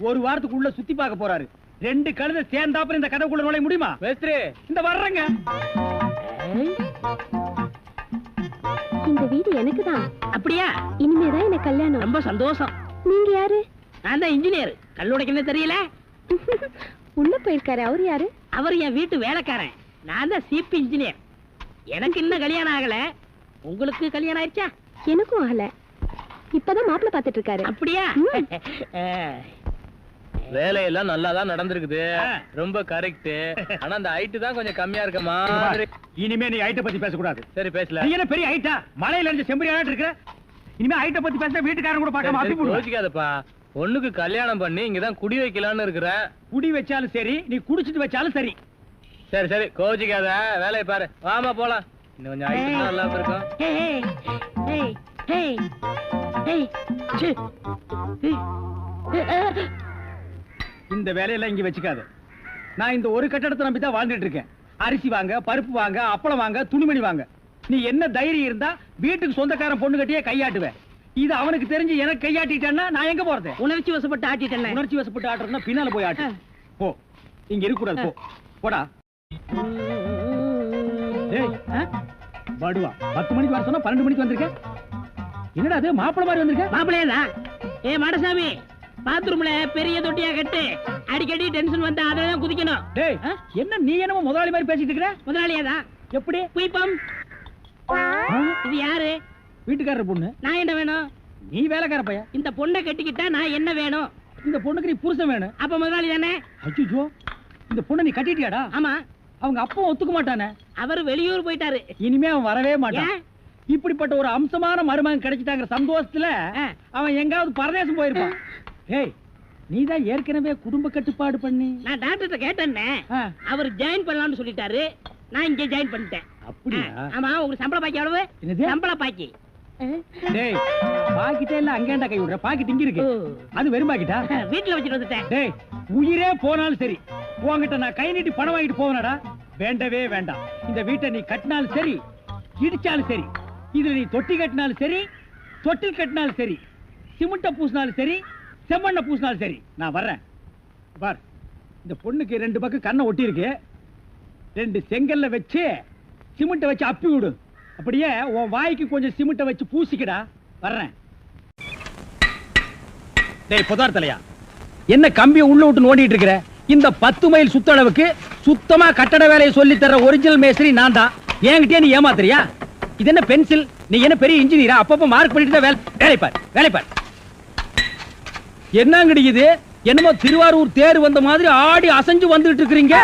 ஒரு வாரத்துக்கு உள்ள சுத்தி பார்க்க போறாரு. 2 கழுதை சேர்ந்தாப்புல இந்த கதைக்குள்ள நுழைய முடியுமா? மேஸ்திரி இந்த வர்றேங்க. இந்த வீடு எனக்கு தான். அப்படியா? இனிமேதான் எனக்கு கல்யாணம். ரொம்ப சந்தோஷம். நீங்க யாரு? நான் தான் இன்ஜினியர். கல்லுடைக்கு என்ன தெரியல? உள்ள போயிருக்காரு. அவரு யாரு? அவர் என் வீட்டு வேலைக்காரன். நான் தான் சிபி இன்ஜினியர். எனக்கு இன்னும் கல்யாணம் ஆகல. உங்களுக்கு கல்யாணம் ஆயிடுச்சா? எனக்கும் ஆகல. இப்பதான் மாப்பிள்ளை பாத்துட்டு இருக்காரு. அப்படியா? வேலையெல்லாம் நல்லா தான் நடந்திருக்குது. ரொம்ப கரெக்ட். ஆனா அந்த ஹைட் தான் கொஞ்சம் கம்மியா இருக்க மாதிரி. இனிமே நீ ஹைட்ட பத்தி பேசக்கூடாது. சரி பேசல. நீ என்ன பெரிய ஹைட்டா? மலையில இருந்து செம்பரியாட்டு இருக்கிற. இனிமே ஹைட்ட பத்தி பேசினா வீட்டுக்காரங்க கூட பார்க்காம அப்பி போடுவாங்க. யோசிக்காதப்பா. பொண்ணுக்கு கல்யாணம் பண்ணி இங்கதான் குடி வைக்கலாம்னு இருக்கிறேன். குடி வச்சாலும் சரி, நீ குடிச்சிட்டு வச்சாலும் சரி. சரி சரி கோச்சிக்காத, வேலையை பாரு. வாமா போலாம். இன்னும் கொஞ்சம் ஹைட் நல்லா இருக்கும். இந்த வேலையெல்லாம் இங்க வச்சுக்காத. நான் இந்த ஒரு கட்டடத்தை நம்பி தான் வாழ்ந்துட்டு இருக்கேன். அரிசி வாங்க, பருப்பு வாங்க, அப்பளம் வாங்க, துணிமணி வாங்க. நீ என்ன தைரியம் இருந்தா வீட்டுக்கு சொந்தக்காரன் பொண்ணு கட்டியே கையாட்டுவேன். இது அவனுக்கு தெரிஞ்சு எனக்கு கையாட்டிட்டேன்னா நான் எங்க போறது? உணர்ச்சி வசப்பட்டு ஆட்டிட்டேன். உணர்ச்சி வசப்பட்டு ஆட்டுறதுன்னா பின்னால போய் ஆட்டு. போ, இங்க இருக்க கூடாது. போ, போடா. டேய், பாடுவா 10 மணிக்கு வர சொன்னா 12 மணிக்கு வந்திருக்க. என்னடா அது மாப்பிள மாதிரி வந்திருக்க? மாப்பிள்ளையா தான். ஏ மாடசாமி, பாத்ரூம்ல பெரிய தொட்டியா கட்டு. அடிக்கடி டென்ஷன் வந்தா அதெல்லாம் குதிக்கணும். டேய், என்ன நீ என்னமோ முதலாளி மாதிரி பேசிட்டு இருக்கிற? முதலாளியா தான். எப்படி? குயிப்பம். இது யாரு? வீட்டுக்காரர் பொண்ணு. நான் என்ன வேணும்? நீ வேலைக்கார பையன். இந்த பொண்ணை கட்டிக்கிட்டா நான் என்ன வேணும்? இந்த பொண்ணுக்கு நீ புருஷன் வேணும். அப்ப முதலாளி தானே? அச்சோ, இந்த பொண்ணை நீ கட்டிட்டியாடா? ஆமா. அவங்க அப்பா ஒத்துக்க மாட்டானே. அவர் வெளியூர் போயிட்டாரு. இனிமே அவன் வரவே மாட்டான். ஏன்? இப்படிப்பட்ட ஒரு அம்சமான மருமகன் கிடைச்சிட்டாங்கிற சந்தோஷத்துல அவன் எங்காவது பரதேசம் போயிருப்பான். ஏய், நீதான் ஏற்கனவே குடும்ப கட்டுப்பாடு பண்ணி. நான் டாக்டர்கிட்ட கேட்டேன்னே. ஆ. அவர் ஜாயின் பண்ணலாம்னு சொல்லிட்டாரு. நான் இங்க ஜாயின் பண்ணிட்டேன். அப்படியா? ஆமா. உங்களுக்கு சம்பள பாக்கி எவ்வளவு? என்னது? சம்பள பாக்கி. டேய், பாக்கிட்டே இல்ல அங்கேண்டா கை விடுற. பாக்கெட் இங்க இருக்கு. அது வெறும் பாக்கிட்டா? வீட்டுல வச்சுட்டு வந்துட்டேன். டேய், உயிரே போனாலும் சரி உன்கிட்ட நான் கை நீட்டி பணம் வாங்கிட்டு போவேனடா? வேண்டவே வேண்டாம். இந்த வீட்டை நீ கட்டினாலும் சரி, இடிச்சாலும் சரி, இதுல நீ தொட்டி கட்டினாலும் சரி, தொட்டில் கட்டினாலும் சரி, சிமெண்ட பூசினாலும் சரி, செம்மண்ண பூசினாலும் சரி, நான் வர்றேன். பார், இந்த பொண்ணுக்கு 2 பக்கம் கண்ணை ஒட்டி இருக்கு. 2 செங்கல்ல வச்சு சிமெண்ட வச்சு அப்பி விடு. அப்படியே உன் வாய்க்கு கொஞ்சம் சிமெண்ட வச்சு பூசிக்கடா. வர்றேன். டேய் புதார் தலையா, என்ன கம்பியை உள்ள விட்டு நோண்டிட்டு இருக்கிற? இந்த 10 மைல் சுத்தளவுக்கு சுத்தமா கட்டட வேலையை சொல்லி தர ஒரிஜினல் மேஸ்திரி நான் தான். என்கிட்டயே நீ ஏமாத்துறியா? இது என்ன பென்சில்? நீ என்ன பெரிய இன்ஜினியரா? அப்பப்ப மார்க் பண்ணிட்டு தான் வேலை பார், வேலை பார். என்னங்கடி இது? என்னமோ திருவாரூர் தேர் வந்த மாதிரி ஆடி அசைஞ்சு வந்துட்டு இருக்கீங்க.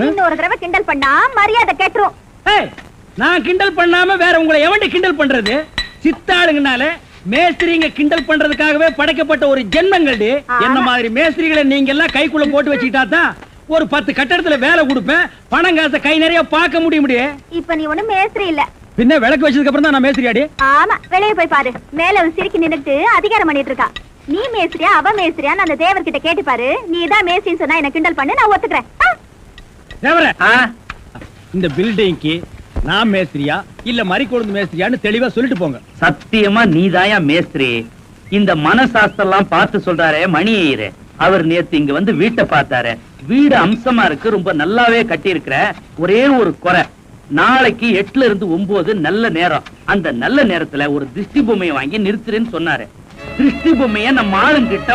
இன்னொரு தடவை கிண்டல் பண்ணா மரியாதை கேட்டுரும். ஏய், நான் கிண்டல் பண்ணாம வேற உங்களை எவன்டி கிண்டல் பண்றது? சித்தாளுங்கனால மேஸ்திரிங்க கிண்டல் பண்றதுக்காகவே படைக்கப்பட்ட ஒரு ஜென்மங்கள்டி. என்ன மாதிரி மேஸ்திரிகளை நீங்க எல்லாம் கைக்குள்ள போட்டு வச்சுக்கிட்டா தான் ஒரு 10 கட்டடத்துல வேலை கொடுப்பேன். பணம் காசை கை நிறைய பார்க்க முடியும். இப்ப நீ ஒண்ணும் மேஸ்திரி இல்ல. பின்ன விளக்கு வச்சதுக்கு அப்புறம் தான் நான் மேஸ்திரியாடி. ஆமா, வெளியே போய் பாரு. மேல சிரிக்கி நின்னுட்டு அதிகாரம் பண்ணிட்டு இருக்கா. நீ மேஸ்திரியா அவ மேஸ்திரியான்னு அந்த தேவர் கிட்ட கேட்டு பாரு. நீ தான் மேஸ்திரின்னு சொன்னா என்ன கிண்டல் பண்ணு, நான் ஒத்துக்கிறேன். தேவரே, இந்த பில்டிங்க்கு நான் மேஸ்திரியா இல்ல மறிக்கொழுந்து மேஸ்திரியான்னு தெளிவா சொல்லிட்டு போங்க. சத்தியமா நீதாயா மேஸ்திரி. இந்த மனசாஸ்திரம் பார்த்து சொல்றாரே மணி ஐயரு, அவர் நேத்து இங்க வந்து வீட்டை பார்த்தாரு. வீடு அம்சமா இருக்கு, ரொம்ப நல்லாவே கட்டி இருக்கிற. ஒரே ஒரு குறை, நாளைக்கு 8ல இருந்து 9 நல்ல நேரம். அந்த நல்ல நேரத்துல ஒரு திருஷ்டி பொம்மையை வாங்கி நிறுத்துறேன்னு சொன்னாரு. திருஷ்டி பொம்மைய நம்ம ஆளுங்கிட்ட